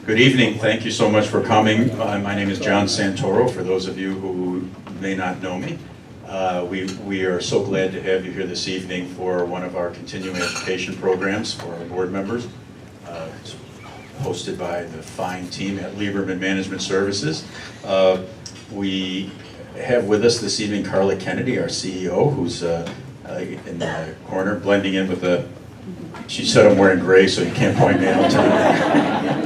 Good evening. Thank you so much for coming. My name is John Santoro, for those of you who may not know me. We are so glad to have you here this evening for one of our continuing education programs for our board members. It's hosted by the fine team at Lieberman Management Services. We have with us this evening Carla Kennedy, our CEO, who's in the corner, blending in with the... She said I'm wearing gray, so you can't point me out tonight.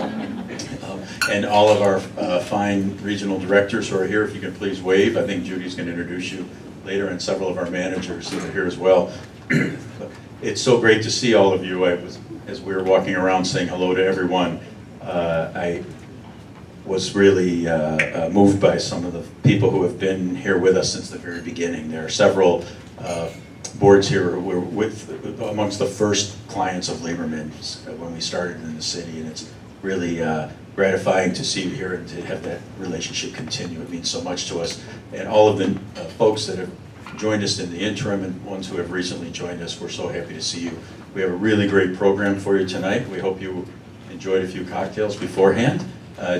And all of our fine regional directors who are here, if you can please wave. I think Judy's going to introduce you later, and several of our managers that are here as well. It's so great to see all of you. As we were walking around saying hello to everyone, I was really moved by some of the people who have been here with us since the very beginning. There are several boards here who were amongst the first clients of Lieberman when we started in the city, and it's really gratifying to see you here and to have that relationship continue. It means so much to us. And all of the folks that have joined us in the interim and ones who have recently joined us, we're so happy to see you. We have a really great program for you tonight. We hope you enjoyed a few cocktails beforehand.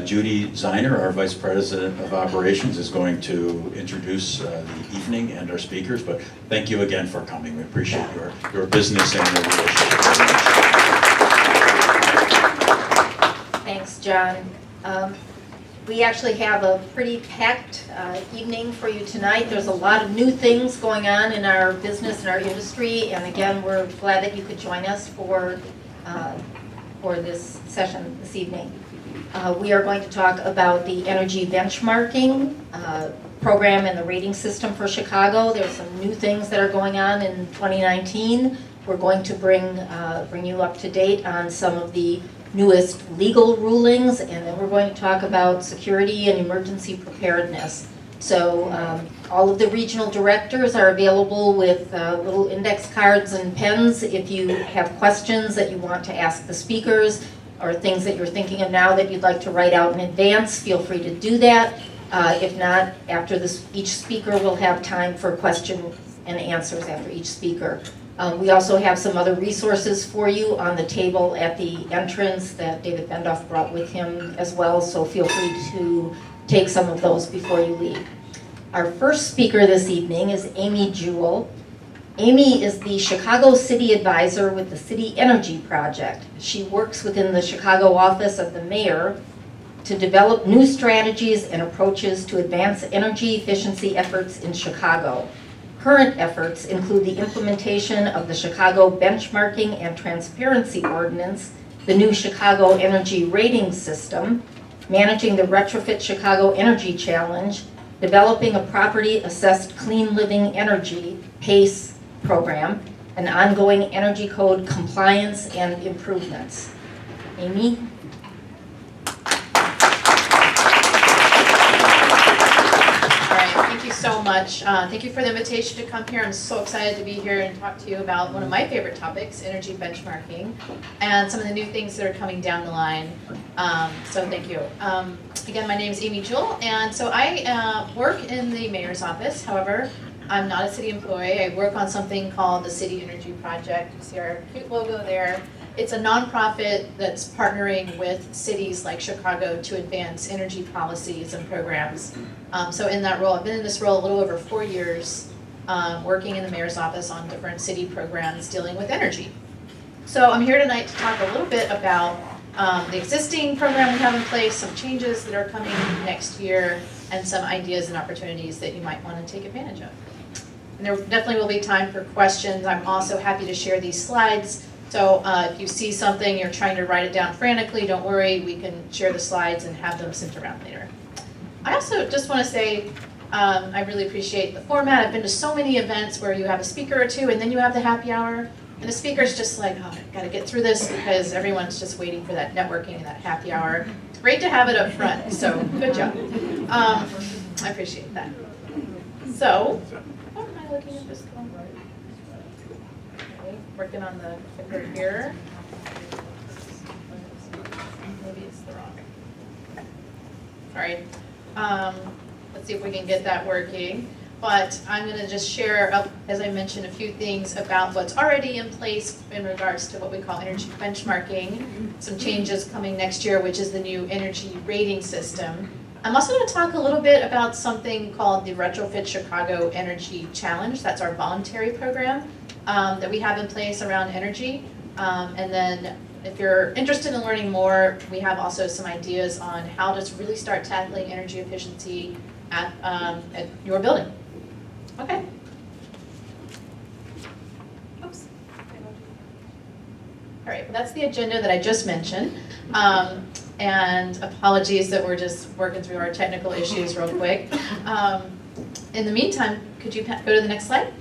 Judy Ziner, our Vice President of Operations, is going to introduce the evening and our speakers, but thank you again for coming. We appreciate your business and your relationship very much. Thanks, John. We actually have a pretty packed evening for you tonight. There's a lot of new things going on in our business and our industry, and again, we're glad that you could join us for this session this evening. We are going to talk about the energy benchmarking program and the rating system for Chicago. There's some new things that are going on in 2019. We're going to bring you up to date on some of the newest legal rulings, and then we're going to talk about security and emergency preparedness. So all of the regional directors are available with little index cards and pens if you have questions that you want to ask the speakers or things that you're thinking of now that you'd like to write out in advance. Feel free to do that. If not, after this, each speaker will have time for questions and answers after each speaker. We also have some other resources for you on the table at the entrance that David Bendoff brought with him as well, so feel free to take some of those before you leave. Our first speaker this evening is Amy Jewell. Amy is the Chicago City Advisor with the City Energy Project. She works within the Chicago office of the mayor to develop new strategies and approaches to advance energy efficiency efforts in Chicago. Current efforts include the implementation of the Chicago Benchmarking and Transparency Ordinance, the new Chicago Energy Rating System, managing the Retrofit Chicago Energy Challenge, developing a property-assessed clean living energy PACE program, and ongoing energy code compliance and improvements. Amy? Thank you so much. Thank you for the invitation to come here. I'm so excited to be here and talk to you about one of my favorite topics, energy benchmarking, and some of the new things that are coming down the line. So thank you. Again, my name is Amy Jewell, and so I work in the mayor's office. However, I'm not a city employee. I work on something called the City Energy Project. You see our cute logo there. It's a nonprofit that's partnering with cities like Chicago to advance energy policies and programs. So in that role, I've been in this role a little over 4 years, working in the mayor's office on different city programs dealing with energy. So I'm here tonight to talk a little bit about the existing program we have in place, some changes that are coming next year, and some ideas and opportunities that you might want to take advantage of. And there definitely will be time for questions. I'm also happy to share these slides. So if you see something, you're trying to write it down frantically, don't worry, we can share the slides and have them sent around later. I also just want to say I really appreciate the format. I've been to so many events where you have a speaker or two and then you have the happy hour, and the speaker's just like, oh, I've got to get through this because everyone's just waiting for that networking and that happy hour. It's great to have it up front, so good job. I appreciate that. So, what am I looking at this one? Working on the clicker here. Maybe it's the wrong. Sorry. Let's see if we can get that working. but I'm going to just share, as I mentioned, a few things about what's already in place in regards to what we call energy benchmarking, some changes coming next year, which is the new energy rating system. I'm also going to talk a little bit about something called the Retrofit Chicago Energy Challenge. That's our voluntary program that we have in place around energy. And then if you're interested in learning more, we have also some ideas on how to really start tackling energy efficiency at your building. Okay. Oops. All right, well, that's the agenda that I just mentioned. And apologies that we're just working through our technical issues real quick. In the meantime, could you go to the next slide?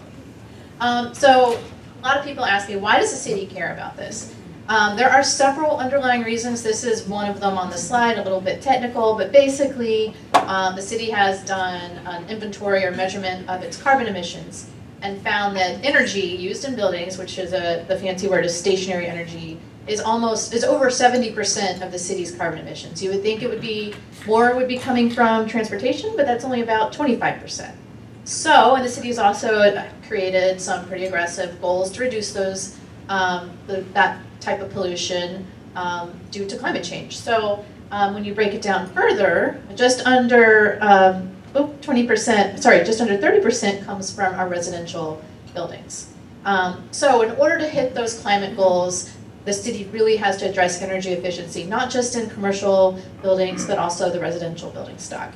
So a lot of people ask me, why does the city care about this? There are several underlying reasons. This is one of them on the slide, a little bit technical, but basically the city has done an inventory or measurement of its carbon emissions and found that energy used in buildings, which is the fancy word is stationary energy, is over 70% of the city's carbon emissions. You would think it would be more would be coming from transportation, but that's only about 25%. So, and the city has also created some pretty aggressive goals to reduce those that type of pollution due to climate change. So when you break it down further, just under 20%, sorry, just under 30% comes from our residential buildings. So in order to hit those climate goals, the city really has to address energy efficiency, not just in commercial buildings, but also the residential building stock.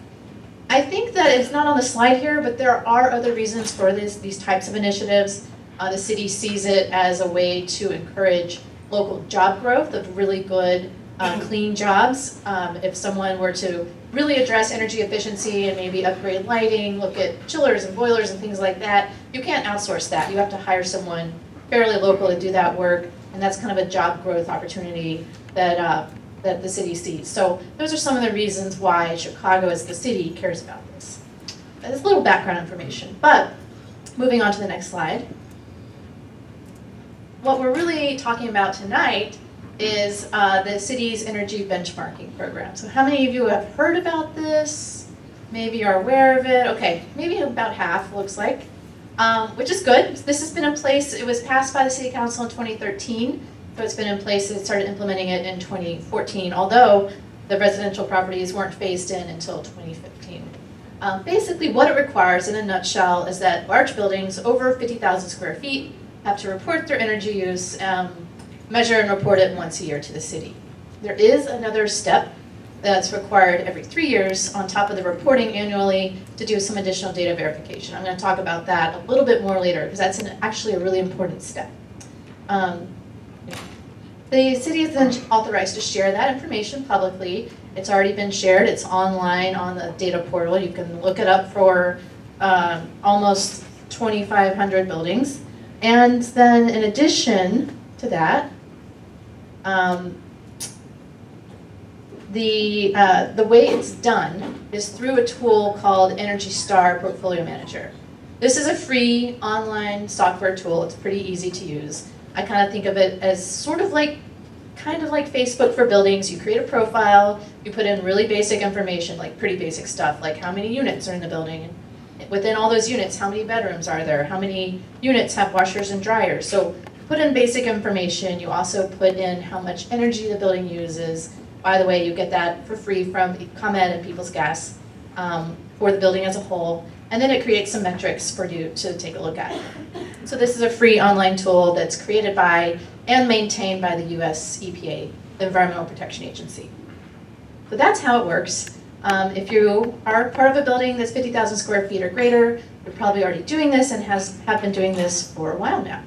I think that it's not on the slide here, but there are other reasons for these types of initiatives. The city sees it as a way to encourage local job growth of really good, clean jobs. If someone were to really address energy efficiency and maybe upgrade lighting, look at chillers and boilers and things like that, you can't outsource that. You have to hire someone fairly local to do that work, and that's kind of a job growth opportunity that the city sees. So those are some of the reasons why Chicago as the city cares about this. That's a little background information, but moving on to the next slide. What we're really talking about tonight is the city's energy benchmarking program. So how many of you have heard about this? Maybe you're aware of it. Okay, maybe about half looks like, which is good. This has been in place. It was passed by the City Council in 2013. So it's been in place, it started implementing it in 2014, although the residential properties weren't phased in until 2015. Basically what it requires in a nutshell is that large buildings over 50,000 square feet have to report their energy use, measure and report it once a year to the city. There is another step that's required every 3 years on top of the reporting annually to do some additional data verification. I'm going to talk about that a little bit more later because that's actually a really important step. The city is then authorized to share that information publicly. It's already been shared. It's online on the data portal. You can look it up for almost 2,500 buildings. And then in addition to that, the way it's done is through a tool called Energy Star Portfolio Manager. This is a free online software tool. It's pretty easy to use. I kind of think of it as kind of like Facebook for buildings. You create a profile, you put in really basic information, like pretty basic stuff, like how many units are in the building. And within all those units, how many bedrooms are there? How many units have washers and dryers? So put in basic information. You also put in how much energy the building uses. By the way, you get that for free from ComEd and People's Gas for the building as a whole. And then it creates some metrics for you to take a look at. So this is a free online tool that's created by and maintained by the US EPA, the Environmental Protection Agency. So that's how it works. If you are part of a building that's 50,000 square feet or greater, you're probably already doing this and have been doing this for a while now.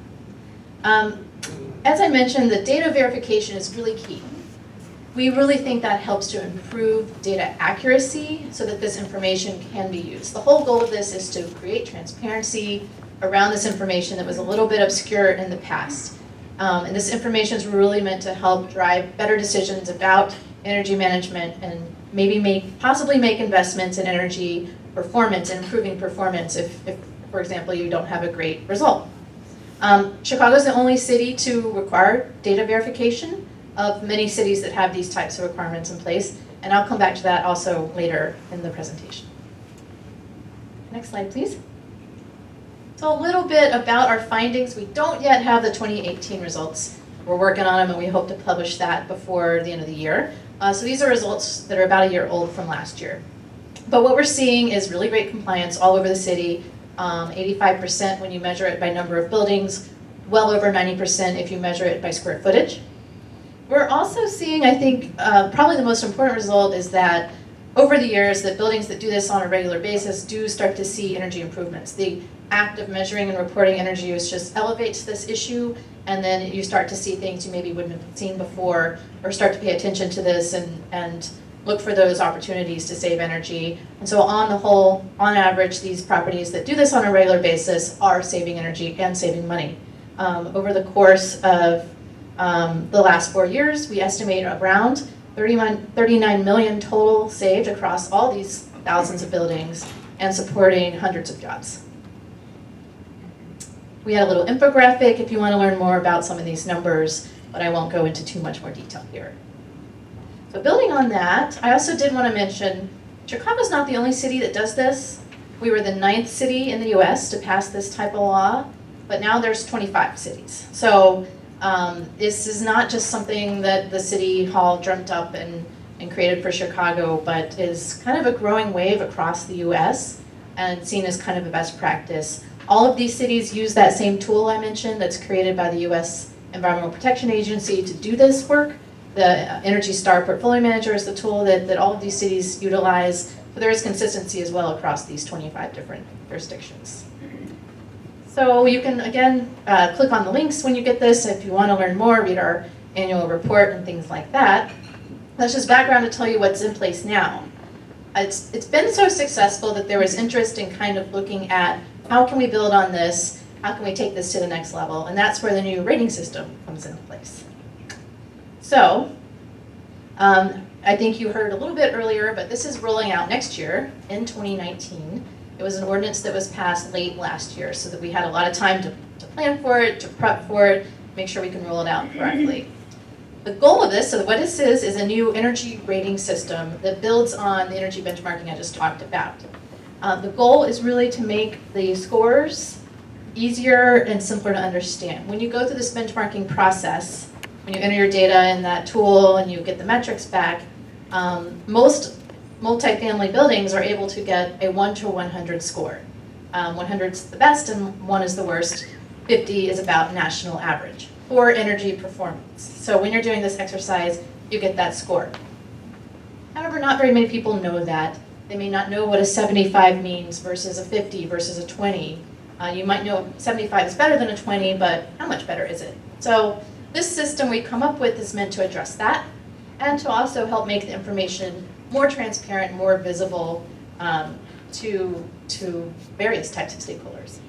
As I mentioned, the data verification is really key. We really think that helps to improve data accuracy so that this information can be used. The whole goal of this is to create transparency around this information that was a little bit obscure in the past. And this information is really meant to help drive better decisions about energy management and maybe possibly make investments in energy performance and improving performance if, for example, you don't have a great result. Chicago is the only city to require data verification of many cities that have these types of requirements in place, and I'll come back to that also later in the presentation. Next slide, please. So a little bit about our findings. We don't yet have the 2018 results. We're working on them and we hope to publish that before the end of the year. So these are results that are about a year old from last year. But what we're seeing is really great compliance all over the city, 85% when you measure it by number of buildings, well over 90% if you measure it by square footage. We're also seeing, I think, probably the most important result is that over the years, that buildings that do this on a regular basis do start to see energy improvements. The act of measuring and reporting energy use just elevates this issue, and then you start to see things you maybe wouldn't have seen before, or start to pay attention to this and look for those opportunities to save energy. And so on the whole, on average, these properties that do this on a regular basis are saving energy and saving money. Over the course of the last 4 years, we estimate around 39 million total saved across all these thousands of buildings and supporting hundreds of jobs. We had a little infographic if you want to learn more about some of these numbers, but I won't go into too much more detail here. So building on that, I also did want to mention, Chicago's not the only city that does this. We were the 9th city in the US to pass this type of law, but now there's 25 cities. So this is not just something that the city hall dreamt up and created for Chicago, but is kind of a growing wave across the US and seen as kind of a best practice. All of these cities use that same tool I mentioned that's created by the US Environmental Protection Agency to do this work. The Energy Star Portfolio Manager is the tool that all of these cities utilize. So there is consistency as well across these 25 different jurisdictions. So you can, again, click on the links when you get this if you want to learn more, read our annual report and things like that. That's just background to tell you what's in place now. It's been so successful that there was interest in kind of looking at how can we build on this, how can we take this to the next level, and that's where the new rating system comes into place. So, I think you heard a little bit earlier, but this is rolling out next year in 2019. It was an ordinance that was passed late last year so that we had a lot of time to plan for it, to prep for it, make sure we can roll it out correctly. The goal of this, so what this is a new energy rating system that builds on the energy benchmarking I just talked about. The goal is really to make the scores easier and simpler to understand. When you go through this benchmarking process, when you enter your data in that tool and you get the metrics back, most multifamily buildings are able to get a 1 to 100 score. 100 is the best and 1 is the worst. 50 is about national average for energy performance. So when you're doing this exercise, you get that score. However, not very many people know that. They may not know what a 75 means versus a 50 versus a 20. You might know 75 is better than a 20, but how much better is it? So this system we come up with is meant to address that and to also help make the information more transparent, more visible to various types of stakeholders.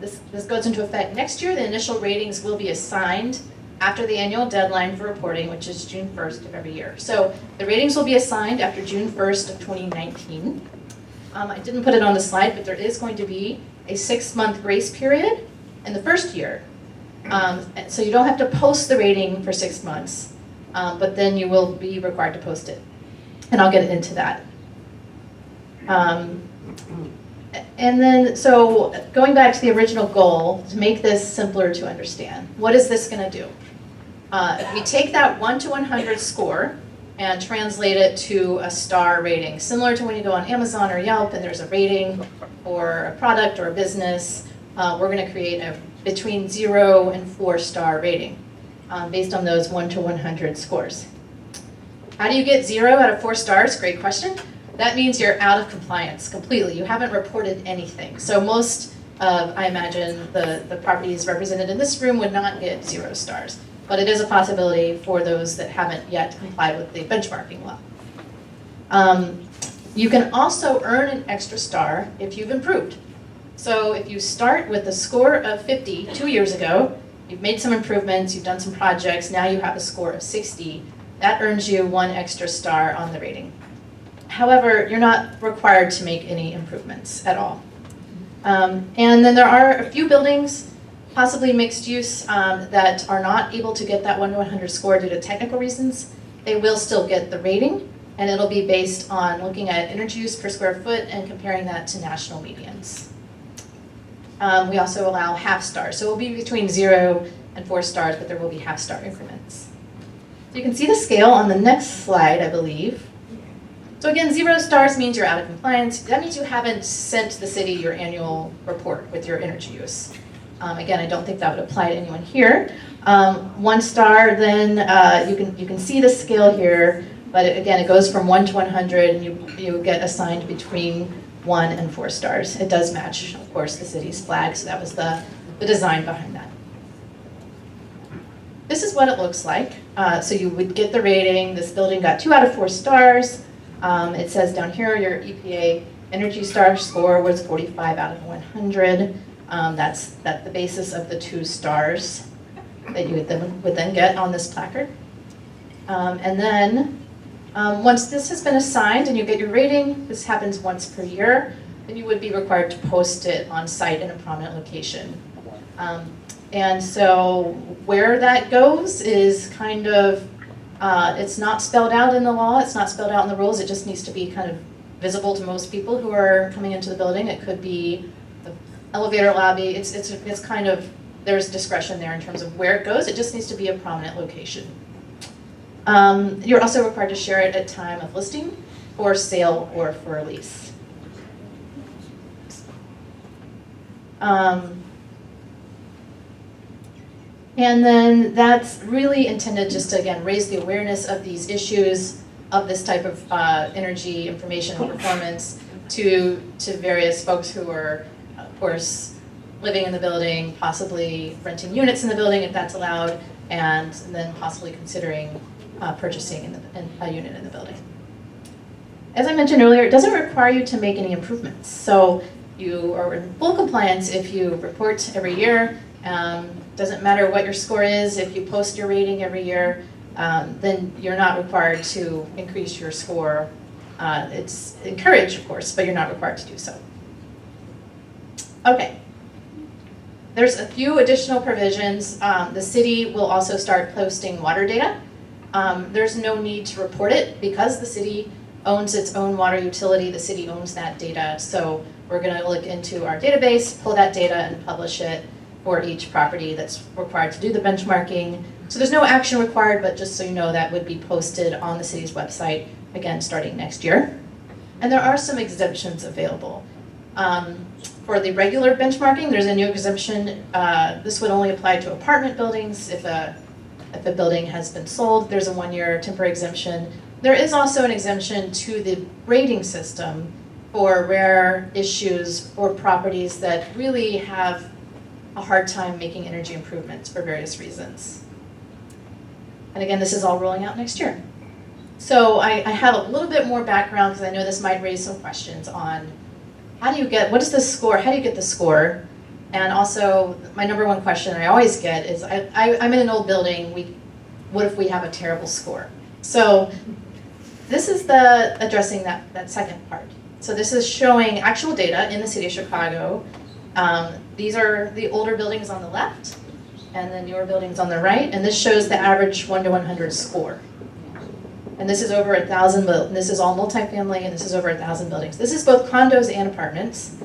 This goes into effect next year. The initial ratings will be assigned after the annual deadline for reporting, which is June 1st of every year. So the ratings will be assigned after June 1st of 2019. I didn't put it on the slide, but there is going to be a 6-month grace period in the first year. So you don't have to post the rating for 6 months, but then you will be required to post it. And I'll get into that. And then, so going back to the original goal, to make this simpler to understand, what is this going to do? We take that 1 to 100 score and translate it to a star rating, similar to when you go on Amazon or Yelp and there's a rating for a product or a business. We're going to create a between 0 and 4-star rating based on those 1 to 100 scores. How do you get 0 out of 4 stars? Great question. That means you're out of compliance completely. You haven't reported anything. So most of, I imagine, the properties represented in this room would not get 0 stars. But it is a possibility for those that haven't yet complied with the benchmarking law. You can also earn an extra star if you've improved. So if you start with a score of 50 2 years ago, you've made some improvements, you've done some projects, now you have a score of 60, that earns you 1 extra star on the rating. However, you're not required to make any improvements at all. And then there are a few buildings, possibly mixed use, that are not able to get that 1 to 100 score due to technical reasons. They will still get the rating, and it'll be based on looking at energy use per square foot and comparing that to national medians. We also allow half stars. So it will be between 0 and 4 stars, but there will be half star increments. So you can see the scale on the next slide, I believe. So again, 0 stars means you're out of compliance. That means you haven't sent the city your annual report with your energy use. Again, I don't think that would apply to anyone here. 1 star, then you can see the scale here, but again, it goes from 1 to 100, and you get assigned between 1 and 4 stars. It does match, of course, the city's flag, so that was the design behind that. This is what it looks like. So you would get the rating. This building got 2 out of 4 stars. It says down here your EPA Energy Star score was 45 out of 100. That's the basis of the 2 stars that you would then get on this placard. And then once this has been assigned and you get your rating, this happens once per year, then you would be required to post it on site in a prominent location. And so where that goes is kind of, it's not spelled out in the law, it's not spelled out in the rules, it just needs to be kind of visible to most people who are coming into the building. It could be the elevator lobby, it's kind of, there's discretion there in terms of where it goes, it just needs to be a prominent location. You're also required to share it at time of listing, for sale, or for a lease. And then that's really intended just to, again, raise the awareness of these issues, of this type of energy information and performance to various folks who are, of course, living in the building, possibly renting units in the building if that's allowed, and then possibly considering purchasing a unit in the building. As I mentioned earlier, it doesn't require you to make any improvements. So you are in full compliance if you report every year. Doesn't matter what your score is, if you post your rating every year, then you're not required to increase your score. It's encouraged, of course, but you're not required to do so. Okay. There's a few additional provisions. The city will also start posting water data. There's no need to report it because the city owns its own water utility. The city owns that data. So we're going to look into our database, pull that data, and publish it for each property that's required to do the benchmarking. So there's no action required, but just so you know, that would be posted on the city's website, again, starting next year. And there are some exemptions available. For the regular benchmarking, there's a new exemption. This would only apply to apartment buildings. If a building has been sold, there's a 1-year temporary exemption. There is also an exemption to the rating system for rare issues or properties that really have a hard time making energy improvements for various reasons. And again, this is all rolling out next year. So I have a little bit more background because I know this might raise some questions on what is the score? How do you get the score? And also, my #1 question I always get is, I'm in an old building, what if we have a terrible score? So this is addressing that second part. So this is showing actual data in the city of Chicago. These are the older buildings on the left, and the newer buildings on the right, and this shows the average 1 to 100 score. And this is over 1,000, this is all multifamily, and this is over 1,000 buildings. This is both condos and apartments.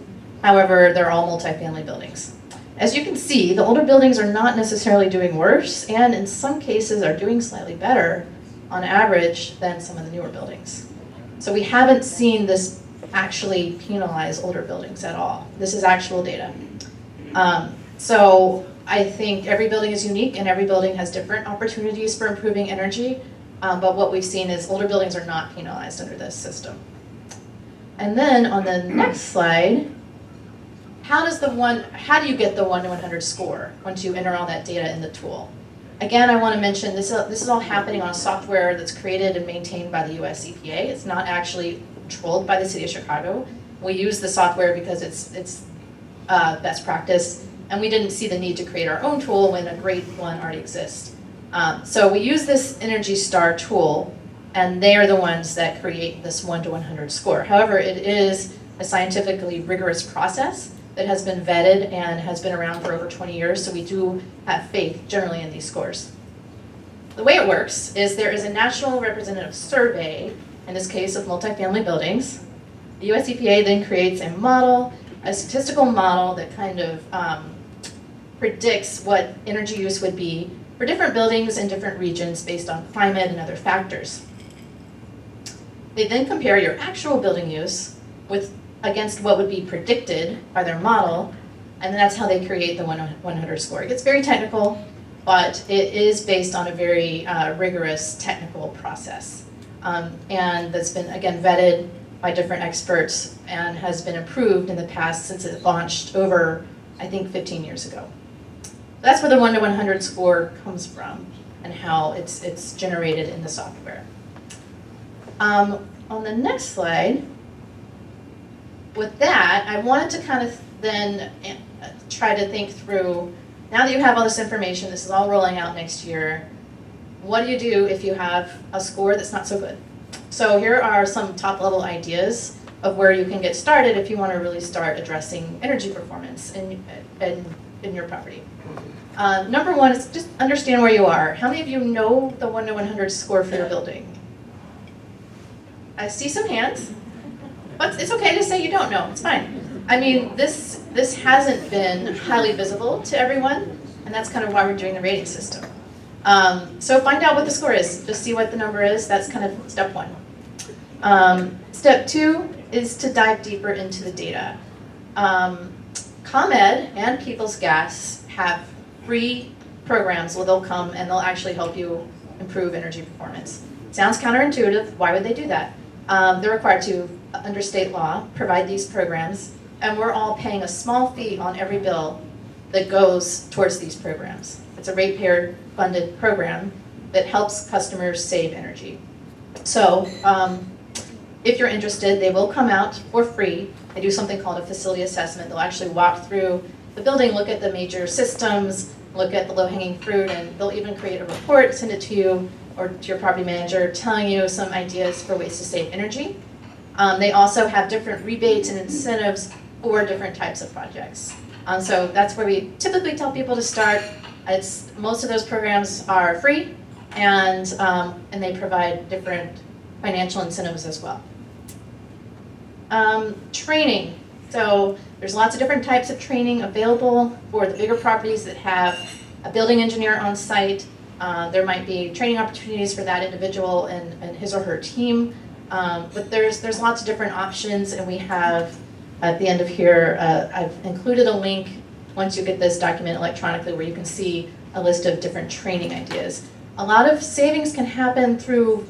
However, they're all multifamily buildings. As you can see, the older buildings are not necessarily doing worse, and in some cases are doing slightly better on average than some of the newer buildings. So we haven't seen this actually penalize older buildings at all. This is actual data. So I think every building is unique and every building has different opportunities for improving energy, but what we've seen is older buildings are not penalized under this system. And then on the next slide, how do you get the 1 to 100 score once you enter all that data in the tool? Again, I want to mention this is all happening on a software that's created and maintained by the US EPA. It's not actually controlled by the city of Chicago. We use the software because it's best practice, and we didn't see the need to create our own tool when a great one already exists. So we use this Energy Star tool, and they are the ones that create this 1 to 100 score. However, it is a scientifically rigorous process that has been vetted and has been around for over 20 years, so we do have faith generally in these scores. The way it works is there is a national representative survey, in this case of multifamily buildings. The US EPA then creates a model, a statistical model that kind of predicts what energy use would be for different buildings in different regions based on climate and other factors. They then compare your actual building use against what would be predicted by their model, and that's how they create the 100 score. It gets very technical, but it is based on a very rigorous technical process. And that's been, again, vetted by different experts and has been approved in the past since it launched over, I think, 15 years ago. That's where the 1 to 100 score comes from and how it's generated in the software. On the next slide, with that, I wanted to kind of then try to think through, now that you have all this information, this is all rolling out next year, what do you do if you have a score that's not so good? So here are some top level ideas of where you can get started if you want to really start addressing energy performance in your property. Number one is just understand where you are. How many of you know the 1 to 100 score for your building? I see some hands, but it's okay to say you don't know, it's fine. I mean, this hasn't been highly visible to everyone, and that's kind of why we're doing the rating system. So find out what the score is, just see what the number is, that's kind of step one. Step two is to dive deeper into the data. ComEd and Peoples Gas have free programs where they'll come and they'll actually help you improve energy performance. Sounds counterintuitive, why would they do that? They're required to, under state law, provide these programs, and we're all paying a small fee on every bill that goes towards these programs. It's a ratepayer funded program that helps customers save energy. So if you're interested, they will come out for free. They do something called a facility assessment. They'll actually walk through the building, look at the major systems, look at the low-hanging fruit, and they'll even create a report, send it to you or to your property manager, telling you some ideas for ways to save energy. They also have different rebates and incentives for different types of projects. So that's where we typically tell people to start. Most of those programs are free, and they provide different financial incentives as well. Training. So there's lots of different types of training available for the bigger properties that have a building engineer on site. There might be training opportunities for that individual and his or her team. But there's lots of different options, and we have, at the end of here, I've included a link once you get this document electronically where you can see a list of different training ideas. A lot of savings can happen through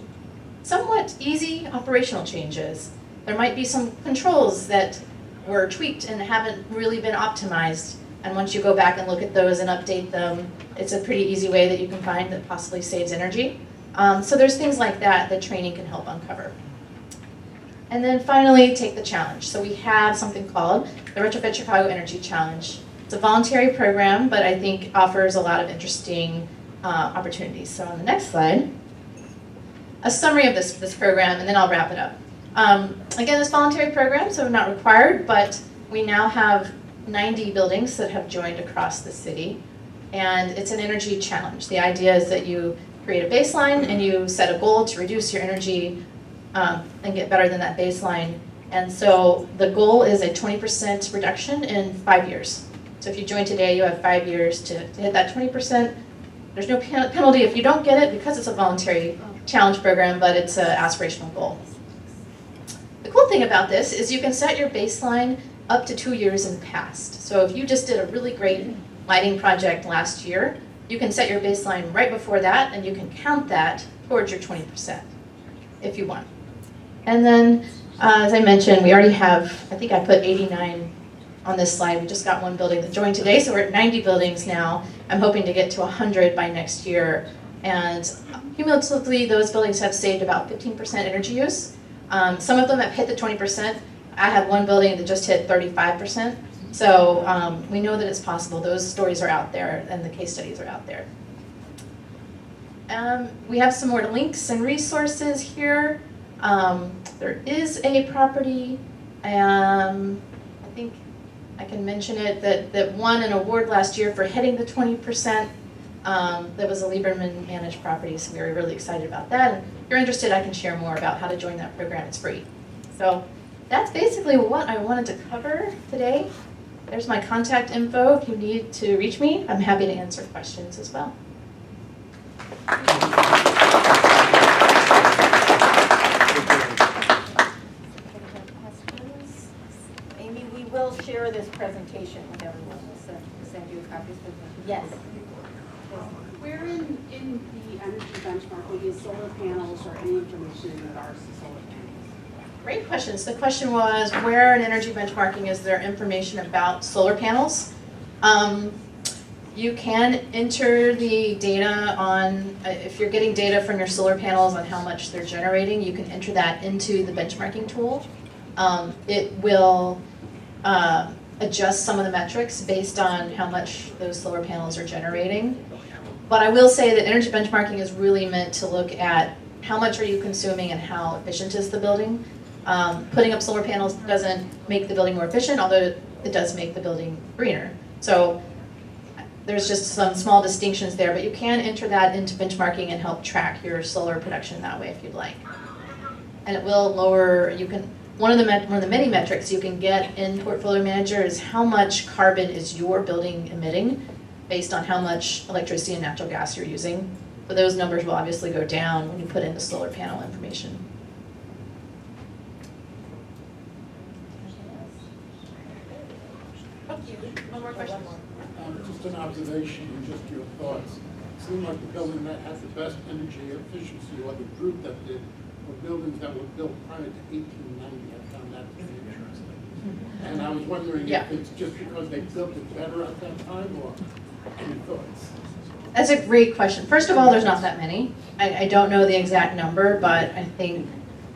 somewhat easy operational changes. There might be some controls that were tweaked and haven't really been optimized. And once you go back and look at those and update them, it's a pretty easy way that you can find that possibly saves energy. So there's things like that that training can help uncover. And then finally, take the challenge. So we have something called the Retrofit Chicago Energy Challenge. It's a voluntary program, but I think offers a lot of interesting opportunities. So on the next slide, a summary of this program, and then I'll wrap it up. Again, this voluntary program, so not required, but we now have 90 buildings that have joined across the city, and it's an energy challenge. The idea is that you create a baseline and you set a goal to reduce your energy and get better than that baseline. And so the goal is a 20% reduction in 5 years. So if you join today, you have 5 years to hit that 20%. There's no penalty if you don't get it because it's a voluntary challenge program, but it's an aspirational goal. The cool thing about this is you can set your baseline up to 2 years in the past. So if you just did a really great lighting project last year, you can set your baseline right before that, and you can count that towards your 20% if you want. And then, as I mentioned, we already have, I think I put 89 on this slide. We just got one building that joined today, so we're at 90 buildings now. I'm hoping to get to 100 by next year. And cumulatively, those buildings have saved about 15% energy use. Some of them have hit the 20%. I have one building that just hit 35%. So we know that it's possible. Those stories are out there, and the case studies are out there. We have some more links and resources here. There is a property, I think I can mention it, that won an award last year for hitting the 20%. That was a Lieberman managed property, so we were really excited about that. And if you're interested, I can share more about how to join that program. It's free. So that's basically what I wanted to cover today. There's my contact info if you need to reach me. I'm happy to answer questions as well. Amy, we will share this presentation with everyone. We'll send you copies. Yes. Where in the energy benchmark is solar panels or any information in regards to solar panels? Great question. So the question was, where in energy benchmarking is there information about solar panels? You can enter the data on, if you're getting data from your solar panels on how much they're generating, you can enter that into the benchmarking tool. It will adjust some of the metrics based on how much those solar panels are generating. But I will say that energy benchmarking is really meant to look at how much are you consuming and how efficient is the building. Putting up solar panels doesn't make the building more efficient, although it does make the building greener. So there's just some small distinctions there, but you can enter that into benchmarking and help track your solar production that way if you'd like. And it will lower, you can, one of the many metrics you can get in Portfolio Manager is how much carbon is your building emitting based on how much electricity and natural gas you're using. But those numbers will obviously go down when you put in the solar panel information. One more question. Just an observation and just your thoughts. It seemed like the building that has the best energy efficiency, or the group that did, were buildings that were built prior to 1890. I found that very interesting. And I was wondering if it's just because they built it better at that time, or any thoughts? That's a great question. First of all, there's not that many. I don't know the exact number, but I think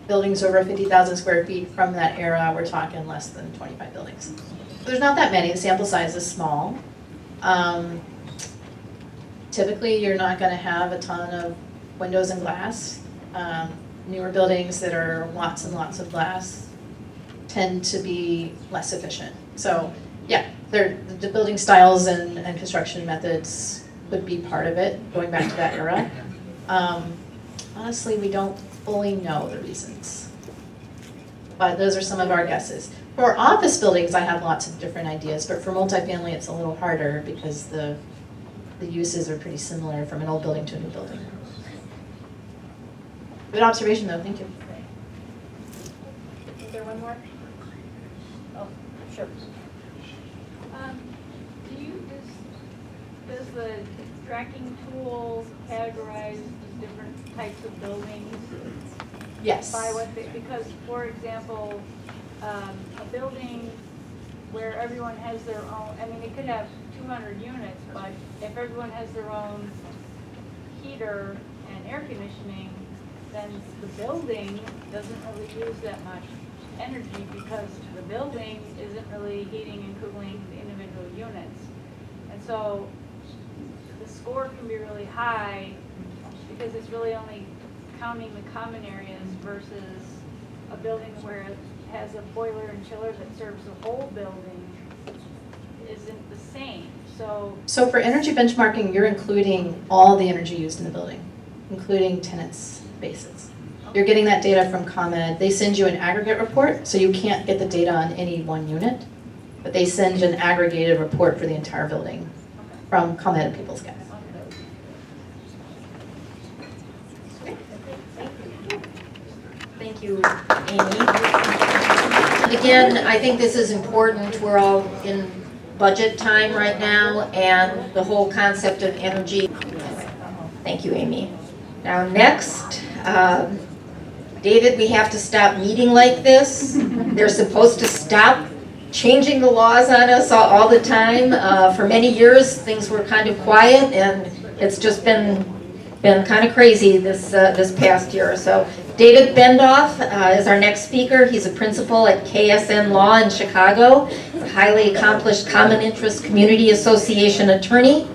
buildings over 50,000 square feet from that era, we're talking less than 25 buildings. So there's not that many. The sample size is small. Typically, you're not going to have a ton of windows and glass. Newer buildings that are lots and lots of glass tend to be less efficient. So yeah, the building styles and construction methods would be part of it, going back to that era. Honestly, we don't fully know the reasons, but those are some of our guesses. For office buildings, I have lots of different ideas, but for multifamily, it's a little harder because the uses are pretty similar from an old building to a new building. Good observation, though. Thank you. Is there one more? Oh, sure. Does the tracking tool categorize the different types of buildings? Yes. By what they, because, for example, a building where everyone has their own, I mean, it could have 200 units, but if everyone has their own heater and air conditioning, then the building doesn't really use that much energy because the building isn't really heating and cooling the individual units. And so the score can be really high because it's really only counting the common areas versus a building where it has a boiler and chiller that serves the whole building isn't the same. So for energy benchmarking, you're including all the energy used in the building, including tenants' bases. You're getting that data from ComEd. They send you an aggregate report, so you can't get the data on any one unit, but they send an aggregated report for the entire building from ComEd and People's Gas. Thank you, Amy. Again, I think this is important. We're all in budget time right now, and the whole concept of energy. Thank you, Amy. Now next, David, we have to stop meeting like this. They're supposed to stop changing the laws on us all the time. For many years, things were kind of quiet, and it's just been kind of crazy this past year. So David Bendoff is our next speaker. He's a principal at KSN Law in Chicago. He's a highly accomplished Common Interest Community Association attorney.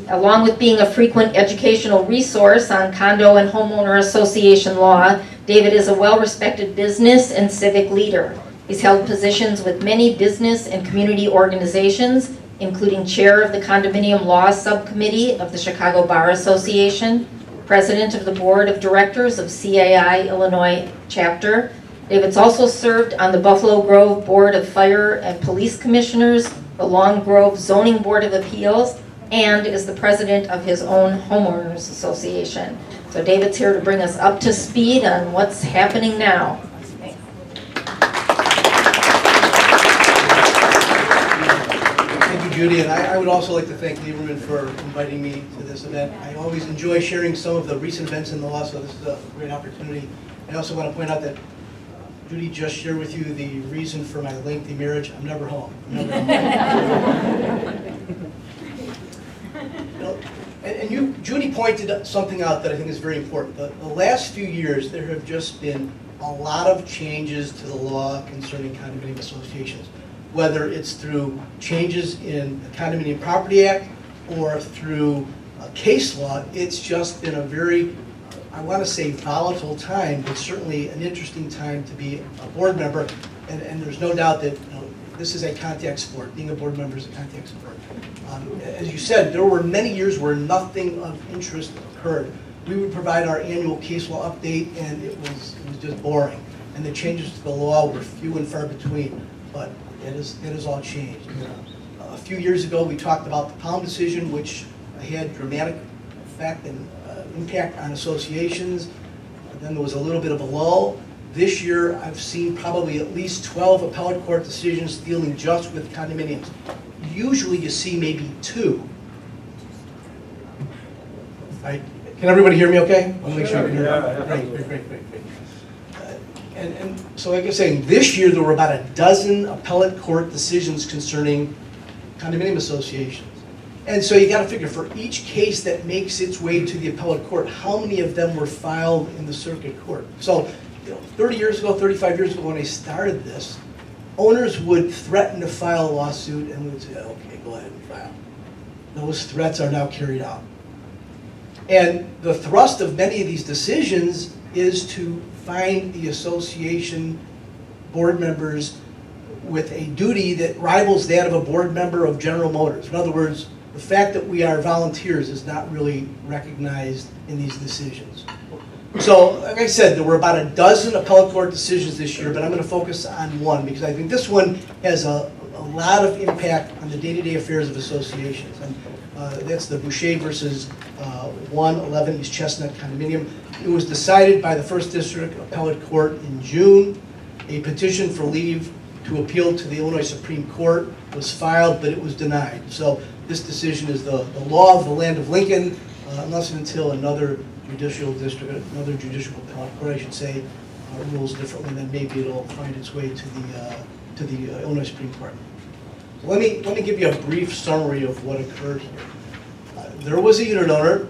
Along with being a frequent educational resource on condo and homeowner association law, David is a well-respected business and civic leader. He's held positions with many business and community organizations, including chair of the Condominium Law Subcommittee of the Chicago Bar Association, president of the board of directors of CAI Illinois chapter, David's also served on the Buffalo Grove Board of Fire and Police Commissioners, the Long Grove Zoning Board of Appeals, and is the president of his own homeowners association. So David's here to bring us up to speed on what's happening now. Thank you, Judy, and I would also like to thank Lieberman for inviting me to this event. I always enjoy sharing some of the recent events in the law, so this is a great opportunity. I also want to point out that Judy just shared with you the reason for my lengthy marriage. I'm never home. I'm never home. Judy pointed something out that I think is very important. The last few years, there have just been a lot of changes to the law concerning condominium associations, whether it's through changes in the Condominium Property Act or through case law. It's just been a very, I want to say, volatile time, but certainly an interesting time to be a board member. And there's no doubt that this is a contact sport. Being a board member is a contact sport. As you said, there were many years where nothing of interest occurred. We would provide our annual case law update, and it was just boring. And the changes to the law were few and far between. But it has all changed. A few years ago, we talked about the Palm decision, which had dramatic effect and impact on associations. Then there was a little bit of a lull. This year, I've seen probably at least 12 appellate court decisions dealing just with condominiums. Usually, you see maybe 2. Right. Can everybody hear me okay? I want to make sure I can hear you. Great. And so like I was saying, this year there were about a dozen appellate court decisions concerning condominium associations. And so you got to figure, for each case that makes its way to the appellate court, how many of them were filed in the circuit court? So 30 years ago, 35 years ago when I started this, owners would threaten to file a lawsuit and would say, okay, go ahead and file. Those threats are now carried out. And the thrust of many of these decisions is to find the association board members with a duty that rivals that of a board member of General Motors. In other words, the fact that we are volunteers is not really recognized in these decisions. So, like I said, there were about a dozen appellate court decisions this year, but I'm going to focus on one because I think this one has a lot of impact on the day-to-day affairs of associations. And that's the Boucher versus 111 East Chestnut condominium. It was decided by the First District Appellate Court in June. A petition for leave to appeal to the Illinois Supreme Court was filed, but it was denied. So this decision is the law of the land of Lincoln, unless and until another judicial district, another judicial appellate court, I should say, rules differently, then maybe it'll find its way to the Illinois Supreme Court. So let me give you a brief summary of what occurred here. There was a unit owner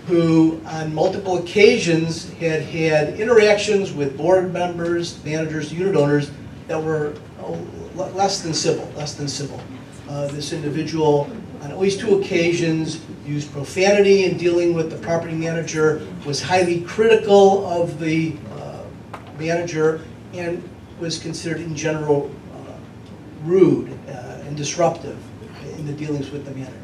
who on multiple occasions had interactions with board members, managers, unit owners that were less than civil. This individual on at least 2 occasions used profanity in dealing with the property manager, was highly critical of the manager, and was considered in general rude and disruptive in the dealings with the manager.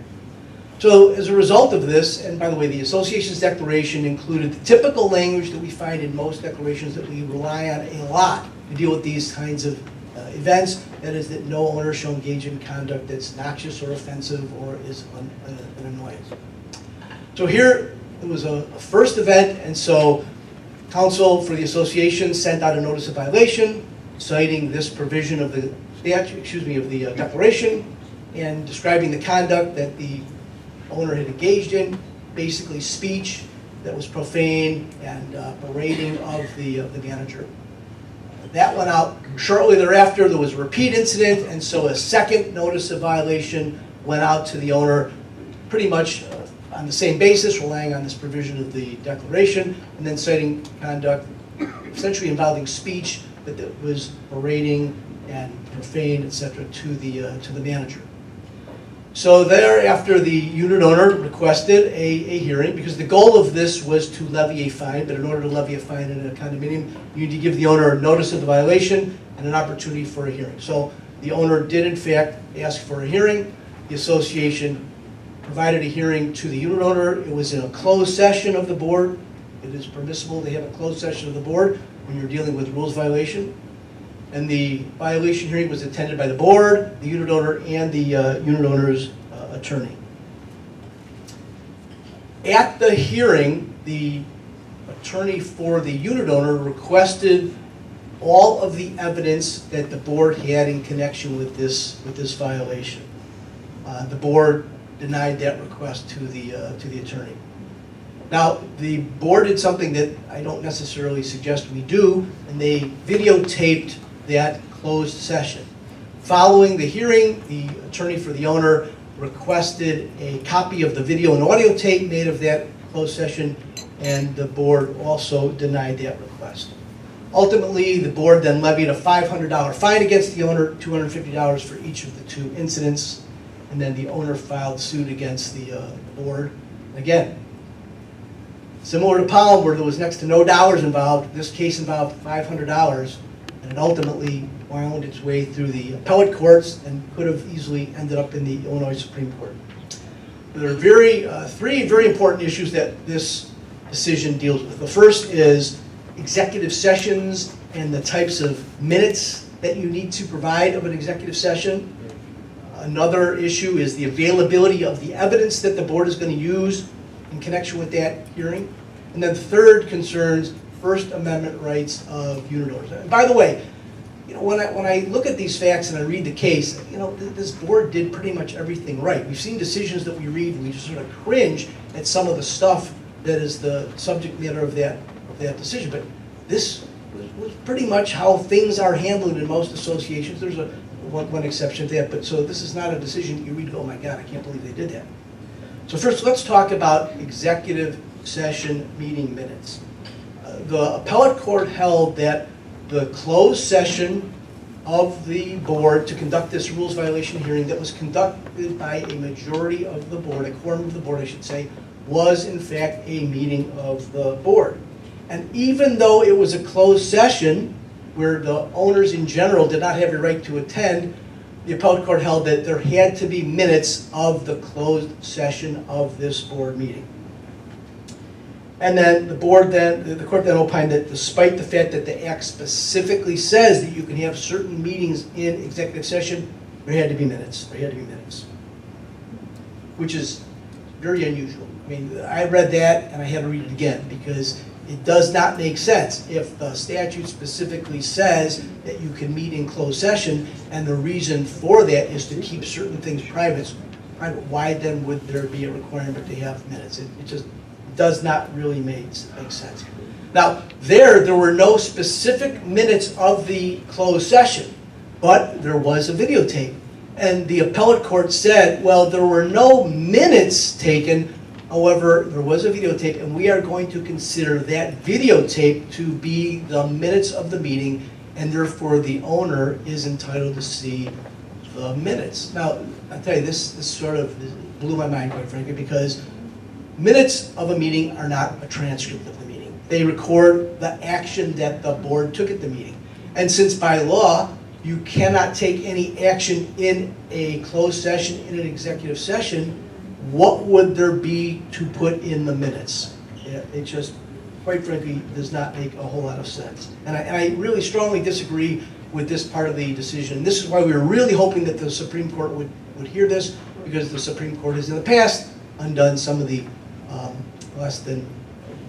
So as a result of this, and by the way, the association's declaration included the typical language that we find in most declarations that we rely on a lot to deal with these kinds of events, that is that no owner shall engage in conduct that's noxious or offensive or is an annoyance. So here, it was a first event, and so counsel for the association sent out a notice of violation, citing this provision of the declaration, and describing the conduct that the owner had engaged in, basically speech that was profane and berating of the manager. That went out shortly thereafter. There was a repeat incident, and so a second notice of violation went out to the owner, pretty much on the same basis, relying on this provision of the declaration, and then citing conduct essentially involving speech that was berating and profane, etc., to the manager. So thereafter, the unit owner requested a hearing, because the goal of this was to levy a fine, but in order to levy a fine in a condominium, you need to give the owner a notice of the violation and an opportunity for a hearing. So the owner did in fact ask for a hearing. The association provided a hearing to the unit owner. It was in a closed session of the board. It is permissible to have a closed session of the board. when you're dealing with rules violation. And the violation hearing was attended by the board, the unit owner, and the unit owner's attorney. At the hearing, the attorney for the unit owner requested all of the evidence that the board had in connection with this violation. The board denied that request to the attorney. Now, the board did something that I don't necessarily suggest we do, and they videotaped that closed session. Following the hearing, the attorney for the owner requested a copy of the video and audio tape made of that closed session, and the board also denied that request. Ultimately, the board then levied a $500 fine against the owner, $250 for each of the two incidents, and then the owner filed suit against the board. Again, similar to Palm, where there was next to no dollars involved, this case involved $500, and it ultimately wound its way through the appellate courts and could have easily ended up in the Illinois Supreme Court. There are three very important issues that this decision deals with. The first is executive sessions and the types of minutes that you need to provide of an executive session. Another issue is the availability of the evidence that the board is going to use in connection with that hearing. And then third concerns First Amendment rights of unit owners. And by the way, when I look at these facts and I read the case, this board did pretty much everything right. We've seen decisions that we read and we just sort of cringe at some of the stuff that is the subject matter of that decision. But this was pretty much how things are handled in most associations. There's one exception to that, but so this is not a decision that you read and go, oh my God, I can't believe they did that. So first, let's talk about executive session meeting minutes. The appellate court held that the closed session of the board to conduct this rules violation hearing that was conducted by a majority of the board, a quorum of the board, I should say, was in fact a meeting of the board. And even though it was a closed session where the owners in general did not have a right to attend, the appellate court held that there had to be minutes of the closed session of this board meeting. And then the court then opined that despite the fact that the act specifically says that you can have certain meetings in executive session, there had to be minutes. There had to be minutes, which is very unusual. I mean, I read that and I had to read it again because it does not make sense. If the statute specifically says that you can meet in closed session and the reason for that is to keep certain things private, why then would there be a requirement to have minutes? It just does not really make sense. Now, there were no specific minutes of the closed session, but there was a videotape. And the appellate court said, well, there were no minutes taken, however, there was a videotape, and we are going to consider that videotape to be the minutes of the meeting, and therefore the owner is entitled to see the minutes. Now, I'll tell you, this sort of blew my mind, quite frankly, because minutes of a meeting are not a transcript of the meeting. They record the action that the board took at the meeting. And since by law, you cannot take any action in a closed session, in an executive session, what would there be to put in the minutes? It just, quite frankly, does not make a whole lot of sense. And I really strongly disagree with this part of the decision. This is why we were really hoping that the Supreme Court would hear this, because the Supreme Court has in the past undone some of the less than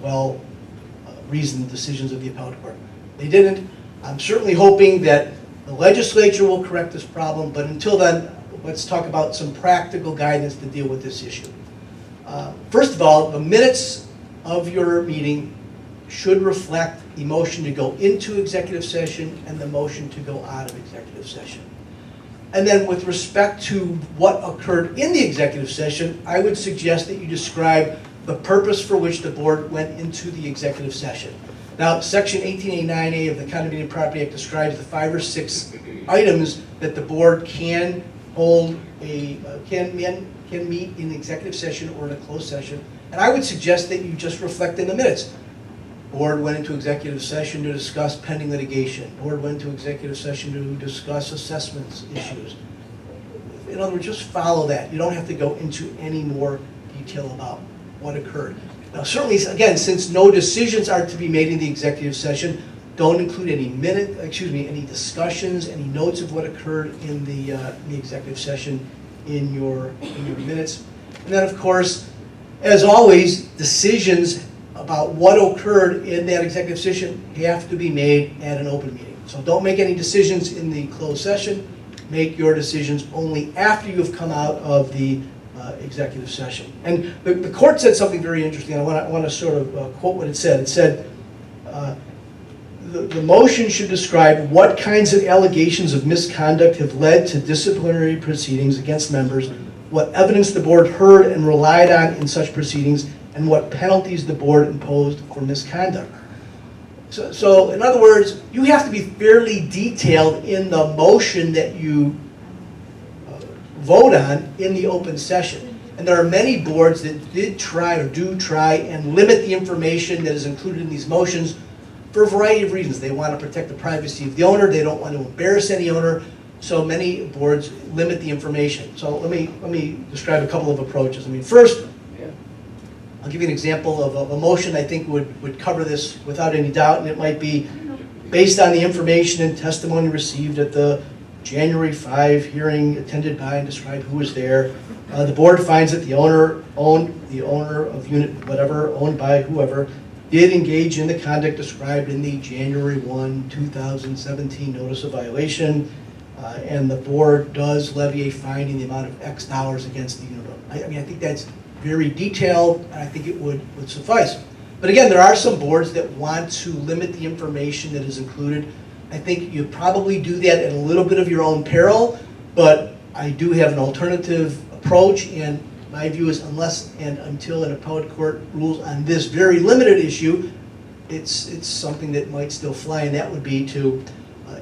well-reasoned decisions of the appellate court. They didn't. I'm certainly hoping that the legislature will correct this problem, but until then, let's talk about some practical guidance to deal with this issue. First of all, the minutes of your meeting should reflect the motion to go into executive session and the motion to go out of executive session. And then with respect to what occurred in the executive session, I would suggest that you describe the purpose for which the board went into the executive session. Now, Section 1889A of the Condominium Property Act describes the 5 or 6 items that the board can meet in executive session or in a closed session. And I would suggest that you just reflect in the minutes. Board went into executive session to discuss pending litigation. Board went into executive session to discuss assessments issues. In other words, just follow that. You don't have to go into any more detail about what occurred. Now, certainly, again, since no decisions are to be made in the executive session, Don't include any discussions, any notes of what occurred in the executive session in your minutes. And then, of course, as always, decisions about what occurred in that executive session have to be made at an open meeting. So don't make any decisions in the closed session. Make your decisions only after you've come out of the executive session. And the court said something very interesting. I want to sort of quote what it said. It said, the motion should describe what kinds of allegations of misconduct have led to disciplinary proceedings against members, what evidence the board heard and relied on in such proceedings, and what penalties the board imposed for misconduct. So in other words, you have to be fairly detailed in the motion that you vote on in the open session. And there are many boards that did try or do try and limit the information that is included in these motions for a variety of reasons. They want to protect the privacy of the owner. They don't want to embarrass any owner. So many boards limit the information. So let me describe a couple of approaches. I mean, first, I'll give you an example of a motion I think would cover this without any doubt, and it might be based on the information and testimony received at the January 5 hearing attended by and described who was there. The board finds that the owner of unit whatever, owned by whoever, did engage in the conduct described in the January 1, 2017 notice of violation, and the board does levy a fine in the amount of X dollars against the unit owner. I mean, I think that's very detailed, and I think it would suffice. But again, there are some boards that want to limit the information that is included. I think you probably do that at a little bit of your own peril, but I do have an alternative approach, and my view is unless and until an appellate court rules on this very limited issue, it's something that might still fly, and that would be to,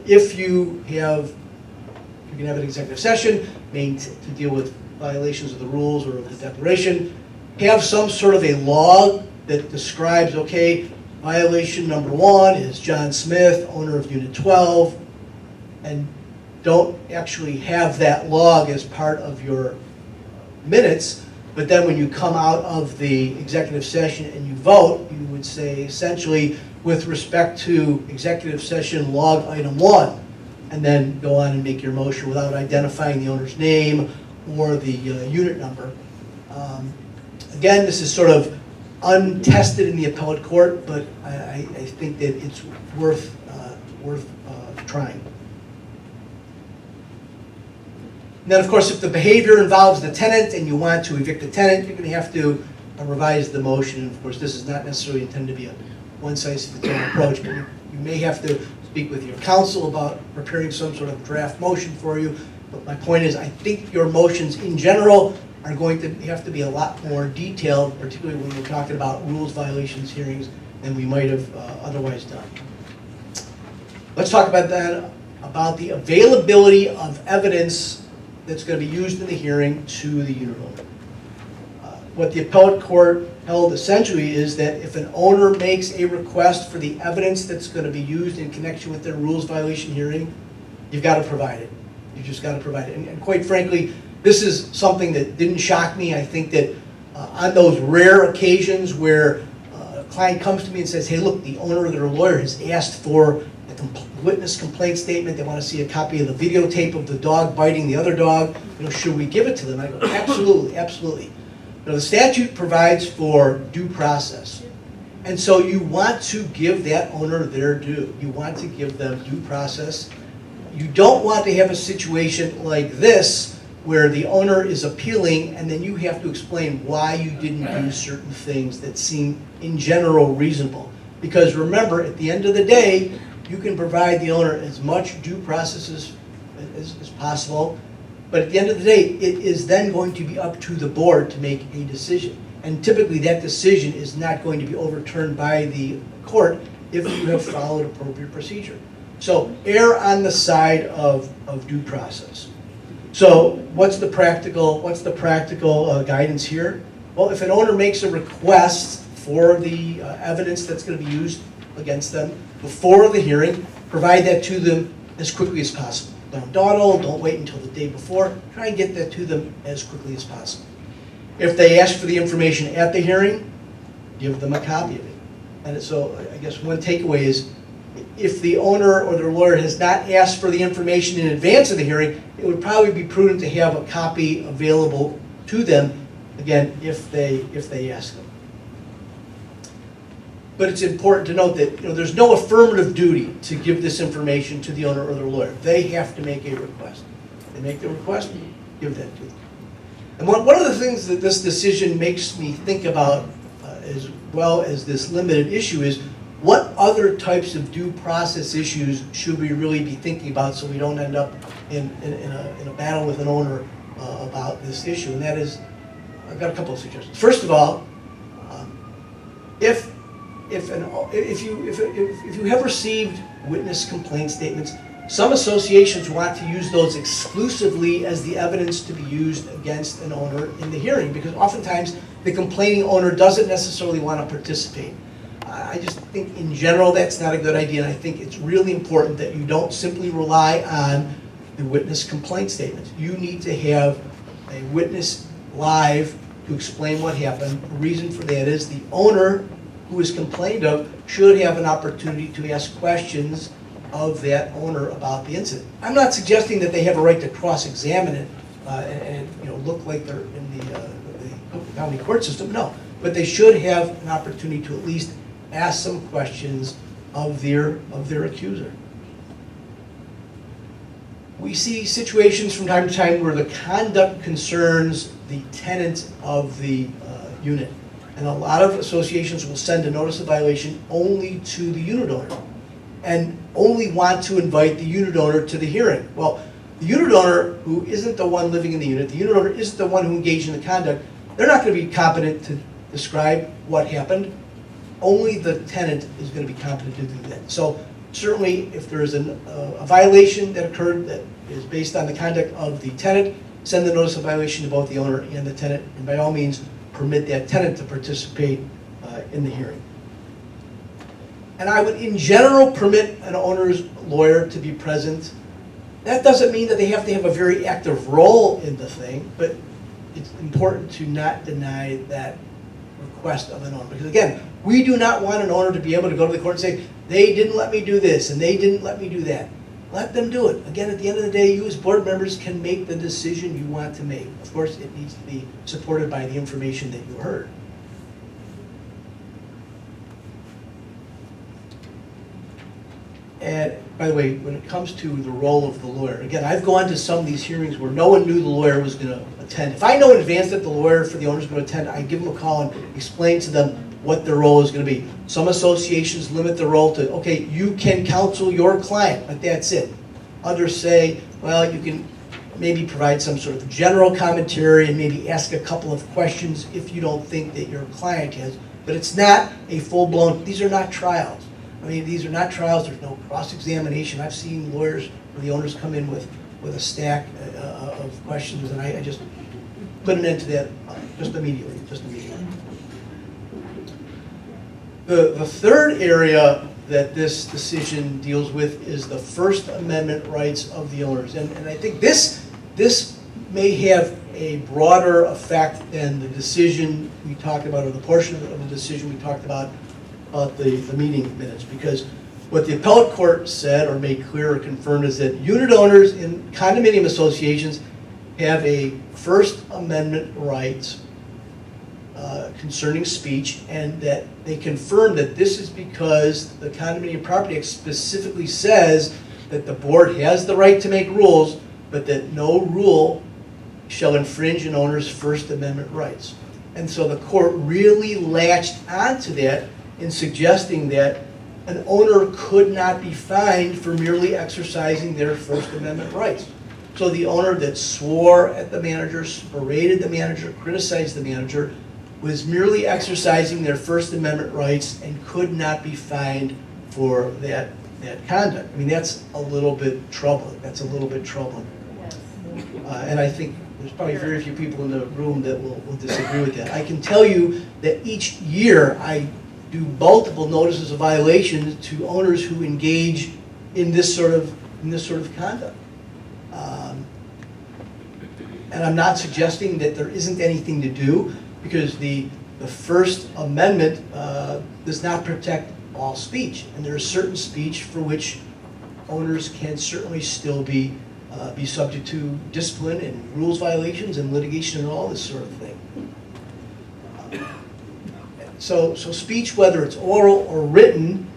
if you can have an executive session to deal with violations of the rules or of the declaration, have some sort of a log that describes, okay, violation number 1 is John Smith, owner of Unit 12, and don't actually have that log as part of your minutes, but then when you come out of the executive session and you vote, you would say essentially, with respect to executive session log item 1, and then go on and make your motion without identifying the owner's name or the unit number. Again, this is sort of untested in the appellate court, but I think that it's worth trying. And then, of course, if the behavior involves the tenant and you want to evict the tenant, you're going to have to revise the motion. And of course, this is not necessarily intended to be a one-size-fits-all approach, but you may have to speak with your counsel about preparing some sort of draft motion for you. But my point is, I think your motions in general are going to have to be a lot more detailed, particularly when we're talking about rules violations hearings, than we might have otherwise done. Let's talk about the availability of evidence that's going to be used in the hearing to the unit owner. What the appellate court held essentially is that if an owner makes a request for the evidence that's going to be used in connection with their rules violation hearing, you've got to provide it. You just got to provide it. And quite frankly, this is something that didn't shock me. I think that on those rare occasions where a client comes to me and says, hey, look, the owner or their lawyer has asked for a witness complaint statement, they want to see a copy of the videotape of the dog biting the other dog, should we give it to them? I go, absolutely, absolutely. The statute provides for due process. And so you want to give that owner their due. You want to give them due process. You don't want to have a situation like this where the owner is appealing and then you have to explain why you didn't do certain things that seem in general reasonable. Because remember, at the end of the day, you can provide the owner as much due process as possible, but at the end of the day, it is then going to be up to the board to make a decision. And typically that decision is not going to be overturned by the court if you have followed appropriate procedure. So err on the side of due process. So what's the practical guidance here? Well, if an owner makes a request for the evidence that's going to be used against them before the hearing, provide that to them as quickly as possible. Don't dawdle, don't wait until the day before. Try and get that to them as quickly as possible. If they ask for the information at the hearing, give them a copy of it. And so I guess one takeaway is if the owner or their lawyer has not asked for the information in advance of the hearing, it would probably be prudent to have a copy available to them, again, if they ask them. But it's important to note that there's no affirmative duty to give this information to the owner or their lawyer. They have to make a request. They make the request, give that to them. And one of the things that this decision makes me think about, as well as this limited issue, is what other types of due process issues should we really be thinking about so we don't end up in a battle with an owner about this issue. And that is, I've got a couple of suggestions. First of all, if you have received witness complaint statements, some associations want to use those exclusively as the evidence to be used against an owner in the hearing, because oftentimes the complaining owner doesn't necessarily want to participate. I just think in general that's not a good idea, and I think it's really important that you don't simply rely on the witness complaint statements. You need to have a witness live to explain what happened. The reason for that is the owner who is complained of should have an opportunity to ask questions of that owner about the incident. I'm not suggesting that they have a right to cross-examine it and look like they're in the county court system. No, but they should have an opportunity to at least ask some questions of their accuser. We see situations from time to time where the conduct concerns the tenant of the unit. And a lot of associations will send a notice of violation only to the unit owner and only want to invite the unit owner to the hearing. Well, the unit owner, who isn't the one living in the unit, the unit owner isn't the one who engaged in the conduct, they're not going to be competent to describe what happened. Only the tenant is going to be competent to do that. So certainly if there is a violation that occurred that is based on the conduct of the tenant, send the notice of violation to both the owner and the tenant, and by all means permit that tenant to participate in the hearing. And I would in general permit an owner's lawyer to be present. That doesn't mean that they have to have a very active role in the thing, but it's important to not deny that request of an owner. Because again, we do not want an owner to be able to go to the court and say, they didn't let me do this and they didn't let me do that. Let them do it. Again, at the end of the day, you as board members can make the decision you want to make. Of course, it needs to be supported by the information that you heard. And by the way, when it comes to the role of the lawyer, again, I've gone to some of these hearings where no one knew the lawyer was going to attend. If I know in advance that the lawyer for the owner is going to attend, I give them a call and explain to them what their role is going to be. Some associations limit the role to, okay, you can counsel your client, but that's it. Others say, well, you can maybe provide some sort of general commentary and maybe ask a couple of questions if you don't think that your client has. But it's not a full-blown, these are not trials. I mean, these are not trials, there's no cross-examination. I've seen lawyers where the owners come in with a stack of questions, and I just put an end to that just immediately. The third area that this decision deals with is the First Amendment rights of the owners. And I think this may have a broader effect than the decision we talked about, or the portion of the decision we talked about the meeting minutes, because what the appellate court said or made clear or confirmed is that unit owners in condominium associations have a First Amendment right concerning speech, and that they confirmed that this is because the Condominium Property Act specifically says that the board has the right to make rules, but that no rule shall infringe an owner's First Amendment rights. And so the court really latched onto that in suggesting that an owner could not be fined for merely exercising their First Amendment rights. So the owner that swore at the manager, berated the manager, criticized the manager, was merely exercising their First Amendment rights and could not be fined for that conduct. I mean, that's a little bit troubling. And I think there's probably very few people in the room that will disagree with that. I can tell you that each year I do multiple notices of violation to owners who engage in this sort of conduct. And I'm not suggesting that there isn't anything to do, because the First Amendment does not protect all speech. And there is certain speech for which owners can certainly still be subject to discipline and rules violations and litigation and all this sort of thing. So speech, whether it's oral or written,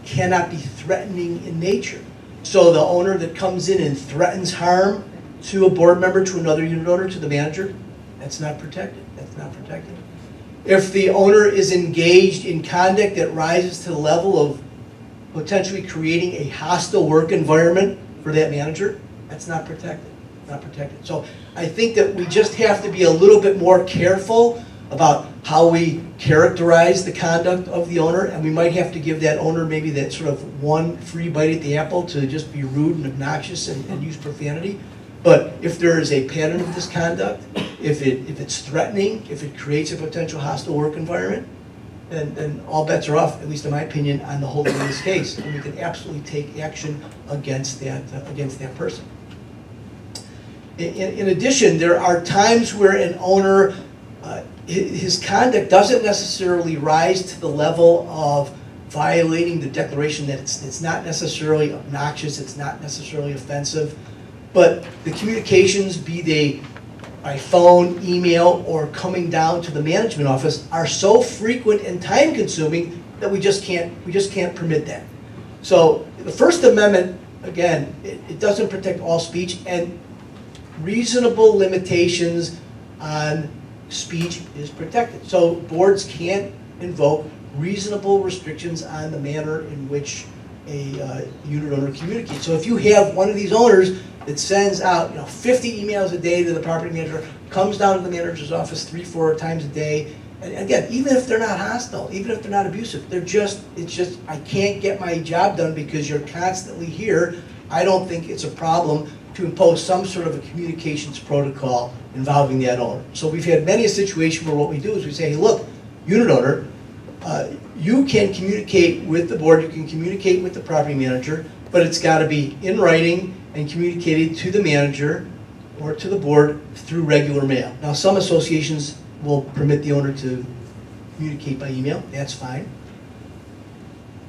cannot be threatening in nature. So the owner that comes in and threatens harm to a board member, to another unit owner, to the manager, that's not protected. That's not protected. If the owner is engaged in conduct that rises to the level of potentially creating a hostile work environment for that manager, that's not protected. Not protected. So I think that we just have to be a little bit more careful about how we characterize the conduct of the owner, and we might have to give that owner maybe that sort of one free bite at the apple to just be rude and obnoxious and use profanity. But if there is a pattern of misconduct, if it's threatening, if it creates a potential hostile work environment, then all bets are off, at least in my opinion, on the holding of this case, and we can absolutely take action against that person. In addition, there are times where an owner, his conduct doesn't necessarily rise to the level of violating the declaration, that it's not necessarily obnoxious, it's not necessarily offensive, but the communications, be they by phone, email, or coming down to the management office, are so frequent and time consuming that we just can't permit that. So the First Amendment, again, it doesn't protect all speech, and reasonable limitations on speech is protected. So boards can't invoke reasonable restrictions on the manner in which a unit owner communicates. So if you have one of these owners that sends out 50 emails a day to the property manager, comes down to the manager's office 3-4 times a day, and again, even if they're not hostile, even if they're not abusive, it's just, I can't get my job done because you're constantly here, I don't think it's a problem to impose some sort of a communications protocol involving that owner. So we've had many a situation where what we do is we say, hey, look, unit owner, you can communicate with the board, you can communicate with the property manager, but it's got to be in writing and communicated to the manager or to the board through regular mail. Now, some associations will permit the owner to communicate by email, that's fine.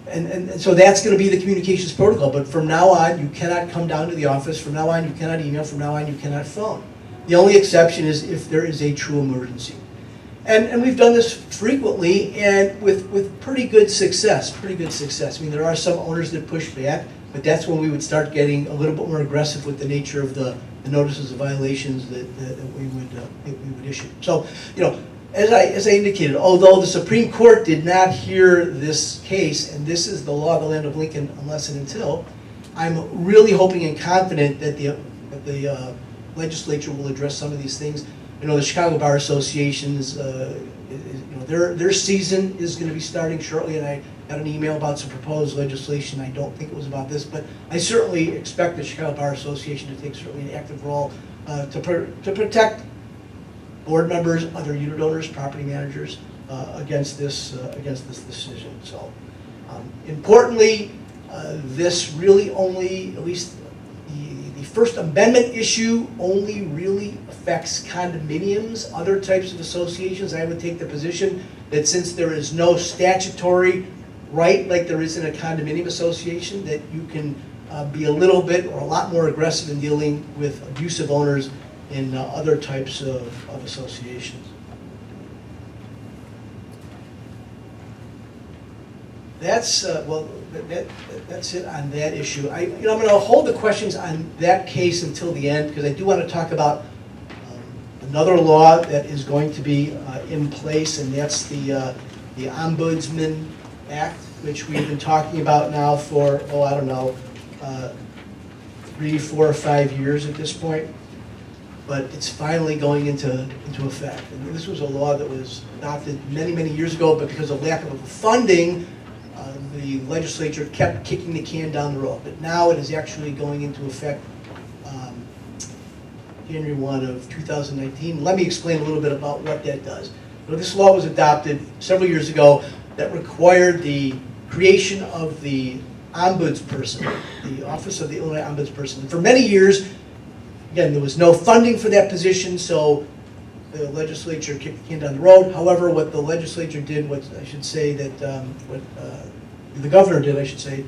And so that's going to be the communications protocol, but from now on, you cannot come down to the office, from now on, you cannot email, from now on, you cannot phone. The only exception is if there is a true emergency. And we've done this frequently and with pretty good success, I mean, there are some owners that push back, but that's when we would start getting a little bit more aggressive with the nature of the notices of violations that we would issue. So, as I indicated, although the Supreme Court did not hear this case, and this is the law of the land of Lincoln unless and until, I'm really hoping and confident that the legislature will address some of these things. The Chicago Bar Association's, their season is going to be starting shortly, and I got an email about some proposed legislation. I don't think it was about this, but I certainly expect the Chicago Bar Association to take certainly an active role to protect board members, other unit owners, property managers against this decision. So, importantly, this really only, at least the First Amendment issue, only really affects condominiums. Other types of associations, I would take the position that since there is no statutory right like there is in a condominium association, that you can be a little bit or a lot more aggressive in dealing with abusive owners in other types of associations. That's that's it on that issue. I'm going to hold the questions on that case until the end because I do want to talk about another law that is going to be in place, and that's the Ombudsman Act, which we've been talking about now for 3, 4, or 5 years at this point. But it's finally going into effect. And this was a law that was adopted many, many years ago, but because of lack of funding, the legislature kept kicking the can down the road. But now it is actually going into effect January 1 of 2019. Let me explain a little bit about what that does. This law was adopted several years ago that required the creation of the ombudsperson, the Office of the Illinois Ombudsperson. And for many years, again, there was no funding for that position, so the legislature kicked the can down the road. However, what the legislature did, what I should say that what the governor did, I should say,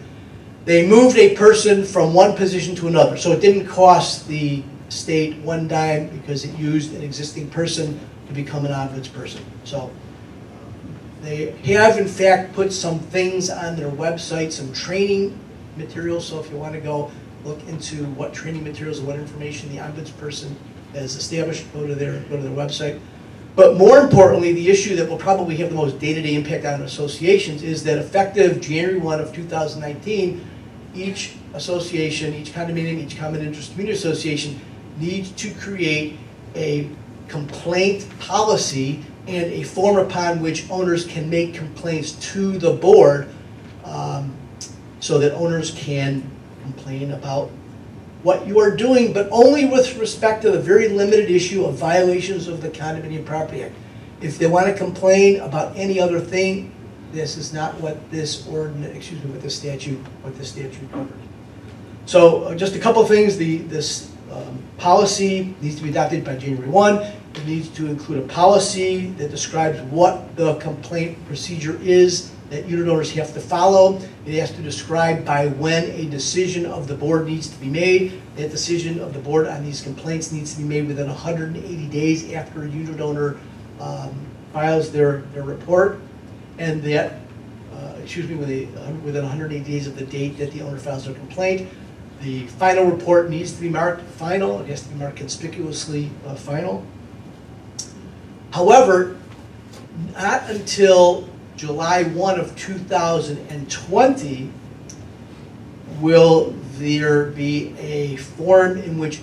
they moved a person from one position to another. So it didn't cost the state one dime because it used an existing person to become an ombudsperson. So they have in fact put some things on their website, some training materials. So if you want to go look into what training materials and what information the ombudsperson has established, go to their website. But more importantly, the issue that will probably have the most day-to-day impact on associations is that effective January 1 of 2019, each association, each condominium, each common interest community association needs to create a complaint policy and a form upon which owners can make complaints to the board, so that owners can complain about what you are doing, but only with respect to the very limited issue of violations of the Condominium Property Act. If they want to complain about any other thing, this is not what this ordinance, what this statute covers. So just a couple of things. This policy needs to be adopted by January 1. It needs to include a policy that describes what the complaint procedure is that unit owners have to follow. It has to describe by when a decision of the board needs to be made. That decision of the board on these complaints needs to be made within 180 days after a unit owner files their report, and that, within 180 days of the date that the owner files their complaint. The final report needs to be marked final. It has to be marked conspicuously final. However, not until July 1 of 2020 will there be a form in which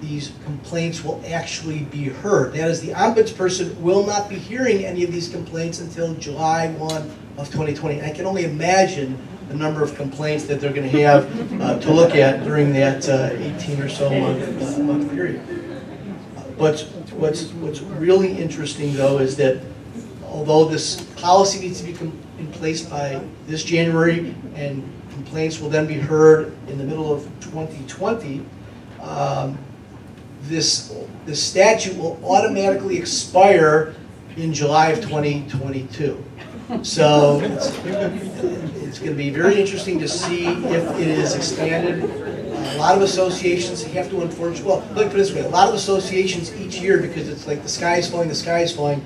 these complaints will actually be heard. That is, the ombudsperson will not be hearing any of these complaints until July 1 of 2020. And I can only imagine the number of complaints that they're going to have to look at during that 18 or so month period. What's really interesting, though, is that although this policy needs to be in place by this January, and complaints will then be heard in the middle of 2020, this statute will automatically expire in July of 2022. So it's going to be very interesting to see if it is expanded. A lot of associations have to unfortunately, well, let me put it this way, a lot of associations each year, because it's like the sky is falling,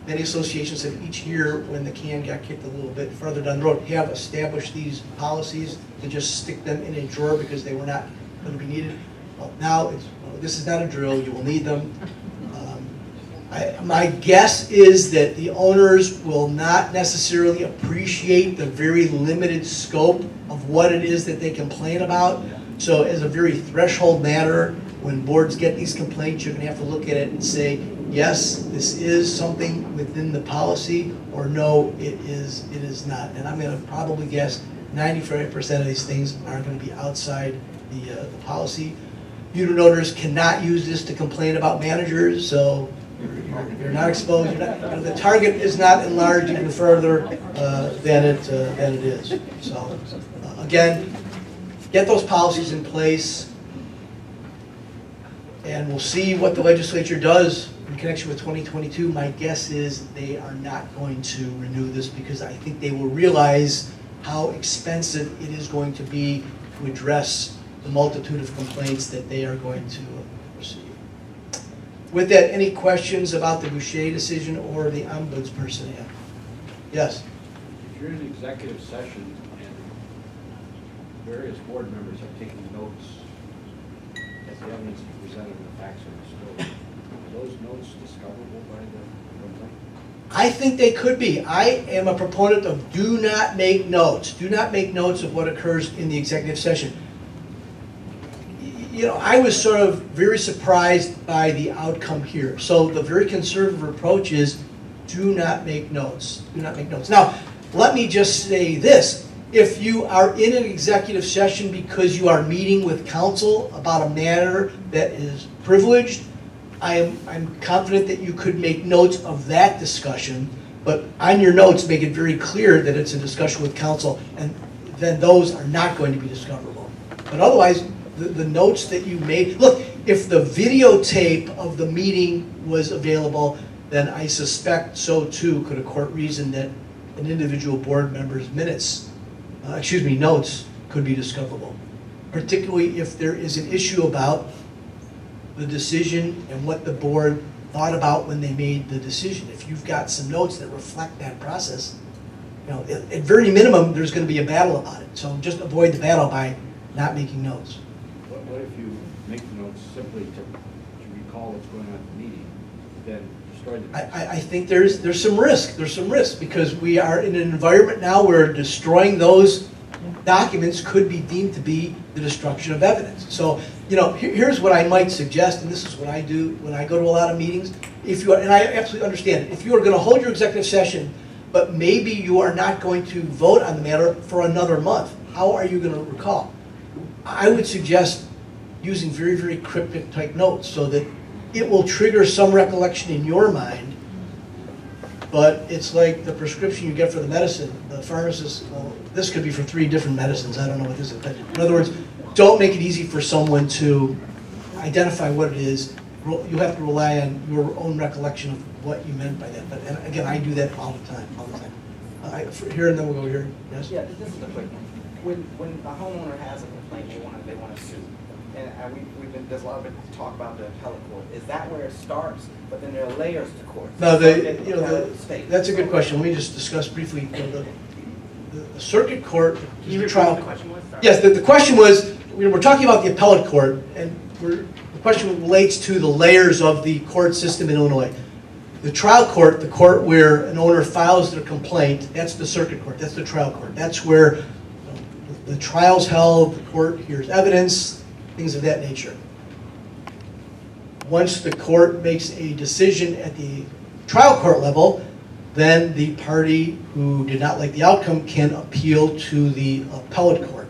many associations have each year, when the can got kicked a little bit further down the road, have established these policies to just stick them in a drawer because they were not going to be needed. Well, now, this is not a drill, you will need them. My guess is that the owners will not necessarily appreciate the very limited scope of what it is that they complain about. So as a very threshold matter, when boards get these complaints, you're going to have to look at it and say, yes, this is something within the policy, or no, it is not. And I'm going to probably guess 95% of these things are going to be outside the policy. Unit owners cannot use this to complain about managers, so you're not exposed. The target is not enlarged even further than it is. So again, get those policies in place, and we'll see what the legislature does in connection with 2022. My guess is they are not going to renew this, because I think they will realize how expensive it is going to be to address the multitude of complaints that they are going to receive. With that, any questions about the Boucher decision or the ombudsperson? Yes? If you're in an executive session and various board members are taking notes as the evidence is presented and the facts are disclosed, are those notes discoverable by the complaint? I think they could be. I am a proponent of do not make notes. Do not make notes of what occurs in the executive session. You know, I was sort of very surprised by the outcome here. So the very conservative approach is do not make notes. Do not make notes. Now, let me just say this. If you are in an executive session because you are meeting with counsel about a matter that is privileged, I'm confident that you could make notes of that discussion, but on your notes make it very clear that it's a discussion with counsel, and then those are not going to be discoverable. But otherwise, the notes that you made, look, if the videotape of the meeting was available, then I suspect so too could a court reason that an individual board member's minutes notes could be discoverable, particularly if there is an issue about the decision and what the board thought about when they made the decision. If you've got some notes that reflect that process, at very minimum, there's going to be a battle about it. So just avoid the battle by not making notes. What if you make the notes simply to recall what's going on at the meeting, then destroy the notes? I think there's some risk. There's some risk because we are in an environment now where destroying those documents could be deemed to be the destruction of evidence. So, here's what I might suggest, and this is what I do when I go to a lot of meetings. And I absolutely understand it. If you are going to hold your executive session, but maybe you are not going to vote on the matter for another month, how are you going to recall? I would suggest using very, very cryptic type notes so that it will trigger some recollection in your mind, but it's like the prescription you get for the medicine. The pharmacist, well, this could be for 3 different medicines, I don't know what this is, but in other words, don't make it easy for someone to identify what it is. You have to rely on your own recollection of what you meant by that. But and again, I do that all the time. Here and then we'll go here. Yes? Yeah, this is a quick one. When a homeowner has a complaint, they want to sue, and there's a lot of talk about the appellate court. Is that where it starts? But then there are layers to court. No, State. that's a good question. Let me just discuss briefly the circuit court. Can you trial. repeat what the question was? Sorry. Yes, the question was, we're talking about the appellate court, and the question relates to the layers of the court system in Illinois. The trial court, the court where an owner files their complaint, that's the circuit court, that's the trial court. That's where the trial's held, the court hears evidence, things of that nature. Once the court makes a decision at the trial court level, then the party who did not like the outcome can appeal to the appellate court.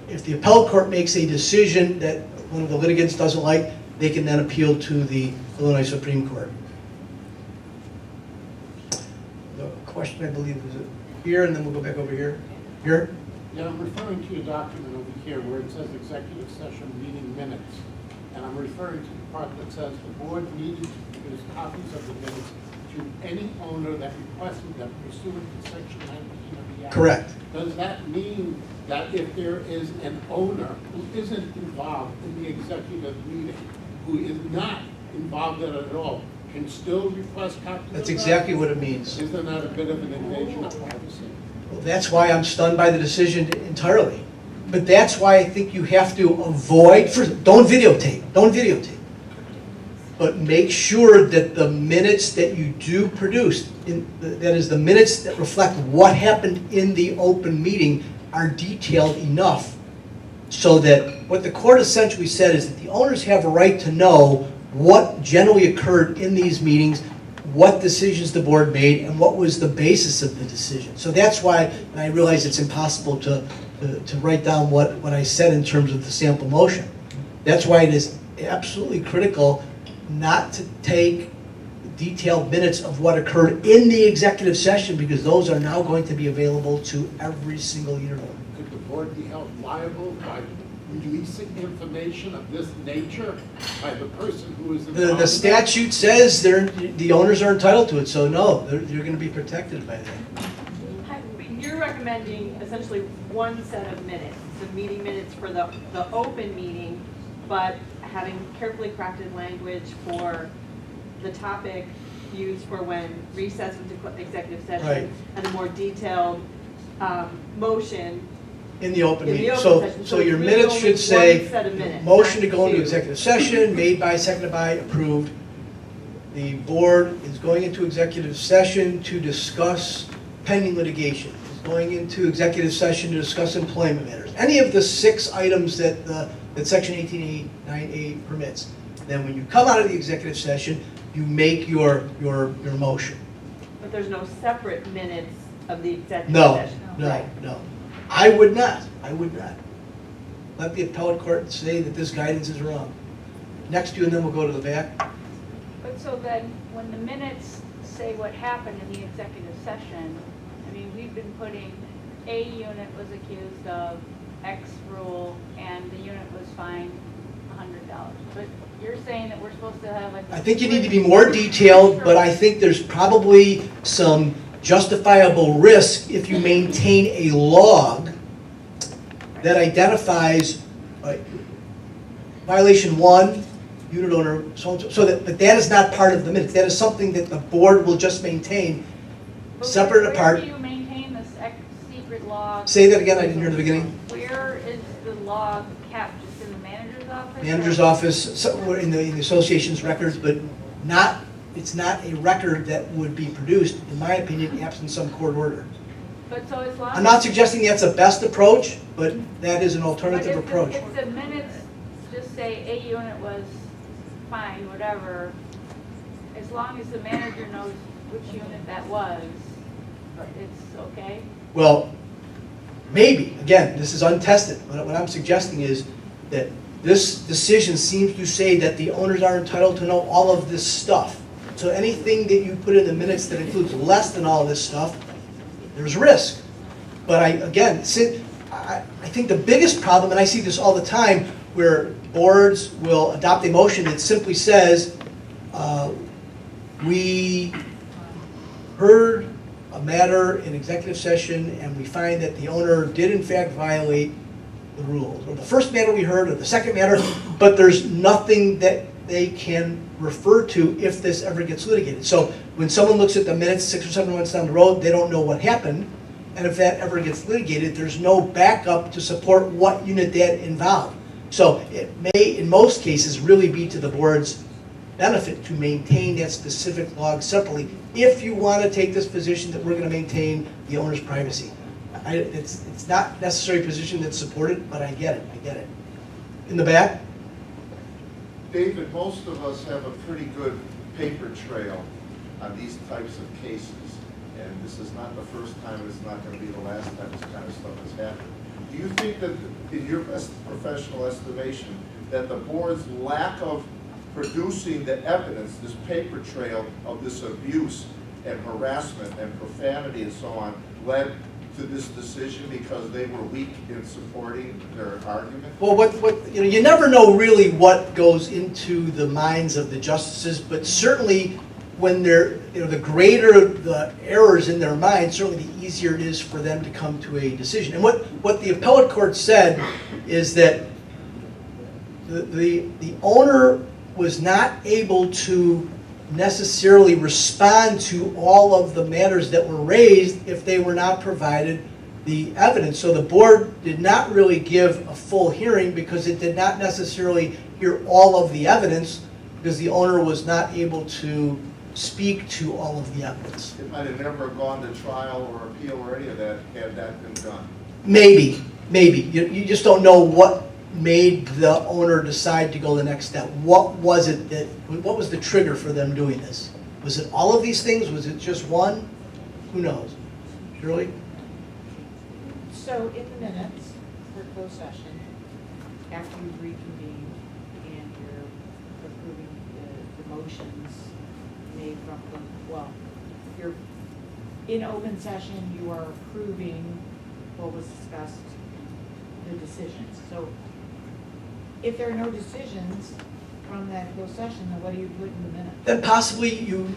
If the appellate court makes a decision that one of the litigants doesn't like, they can then appeal to the Illinois Supreme Court. The question, I believe, is it here, and then we'll go back over here. Here? Yeah, I'm referring to your document over here where it says executive session meeting minutes. And I'm referring to the part that says the board needed to produce copies of the minutes to any owner that requested them pursuant to section 19 of the Act. Correct. Does that mean that if there is an owner who isn't involved in the executive meeting, who is not involved in it at all, can still request copies? That's exactly what it means. Isn't that a bit of an invasion of privacy? Well, that's why I'm stunned by the decision entirely. But that's why I think you have to avoid, first, don't videotape. But make sure that the minutes that you do produce, that is the minutes that reflect what happened in the open meeting, are detailed enough so that what the court essentially said is that the owners have a right to know what generally occurred in these meetings, what decisions the board made, and what was the basis of the decision. So that's why, and I realize it's impossible to write down what I said in terms of the sample motion. That's why it is absolutely critical not to take detailed minutes of what occurred in the executive session, because those are now going to be available to every single unit owner. Could the board be held liable by releasing information of this nature by the person who is involved? The statute says the owners are entitled to it, so no, you're going to be protected by that. You're recommending essentially one set of minutes, the meeting minutes for the open meeting, but having carefully crafted language for the topic used for when recess into executive session, Right. and a more detailed motion. In the open In the meeting. open So session. so So your it's really minutes only should say, one set of minutes, motion to not go into two. executive session, made by, seconded by, approved. The board is going into executive session to discuss pending litigation. Is going into executive session to discuss employment matters. Any of the 6 items that that section 1889A permits. Then when you come out of the executive session, you make your motion. But there's no separate minutes of the executive No, session. no. I would not. Let the appellate court say that this guidance is wrong. Next you, and then we'll go to the back. But so then, when the minutes say what happened in the executive session, I mean, we've been putting, a unit was accused of X rule, and the unit was fined $100. But you're saying that we're supposed to have like. I think you need to be more detailed, but I think there's probably some justifiable risk if you maintain a log that identifies violation 1, unit owner, so and so. So that, but that is not part of the minutes. That is something that the board will just maintain, But separate apart. Where do you maintain this secret log? Say that again, I didn't hear the beginning. Where is the log kept? Just in the manager's office? Manager's office, in the association's records, but not, it's not a record that would be produced, in my opinion, absent some court order. But so as long as. I'm not suggesting that's the best approach, but that is an alternative approach. But if the minutes just say a unit was fine, whatever, as long as the manager knows which unit that was, it's okay? Well, maybe, again, this is untested, but what I'm suggesting is that this decision seems to say that the owners are entitled to know all of this stuff. So anything that you put in the minutes that includes less than all of this stuff, there's risk. But I think the biggest problem, and I see this all the time, where boards will adopt a motion that simply says, we heard a matter in executive session and we find that the owner did in fact violate the rules. Or the first matter we heard, or the second matter, but there's nothing that they can refer to if this ever gets litigated. So when someone looks at the minutes 6 or 7 months down the road, they don't know what happened. And if that ever gets litigated, there's no backup to support what unit that involved. So it may, in most cases, really be to the board's benefit to maintain that specific log separately if you want to take this position that we're going to maintain the owner's privacy. It's not necessarily a position that's supported, but I get it. In the back? David, most of us have a pretty good paper trail on these types of cases. And this is not the first time, and it's not going to be the last time this kind of stuff has happened. Do you think that, in your best professional estimation, that the board's lack of producing the evidence, this paper trail of this abuse and harassment and profanity and so on, led to this decision because they were weak in supporting their argument? Well, you never know really what goes into the minds of the justices, but certainly when they're, the greater the errors in their mind, certainly the easier it is for them to come to a decision. And what the appellate court said is that the owner was not able to necessarily respond to all of the matters that were raised if they were not provided the evidence. So the board did not really give a full hearing because it did not necessarily hear all of the evidence because the owner was not able to speak to all of the evidence. It might have never gone to trial or appeal or any of that had that been done. Maybe. You just don't know what made the owner decide to go the next step. What was the trigger for them doing this? Was it all of these things? Was it just one? Who knows? Shirley? So in the minutes for closed session, after you reconvene and you're approving the motions made from you're in open session, you are approving what was discussed, the decisions. So if there are no decisions from that closed session, then what do you put in the minutes? Then possibly you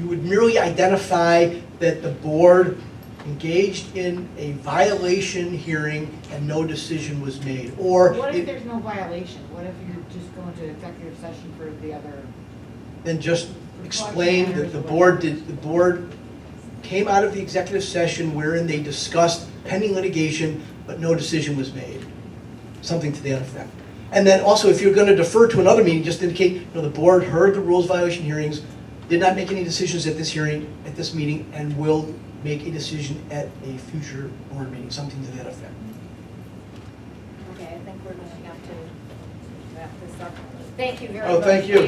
would merely identify that the board engaged in a violation hearing and no decision was made. Or what if there's no violation? What if you're just going to executive session for the other? Then just explain that the board came out of the executive session wherein they discussed pending litigation, but no decision was made. Something to that effect. And then also, if you're going to defer to another meeting, just indicate, the board heard the rules violation hearings, did not make any decisions at this hearing, at this meeting, and will make a decision at a future board meeting, something to that effect. Okay, I think we're going to have to wrap this up. Thank you very much. Oh, thank you.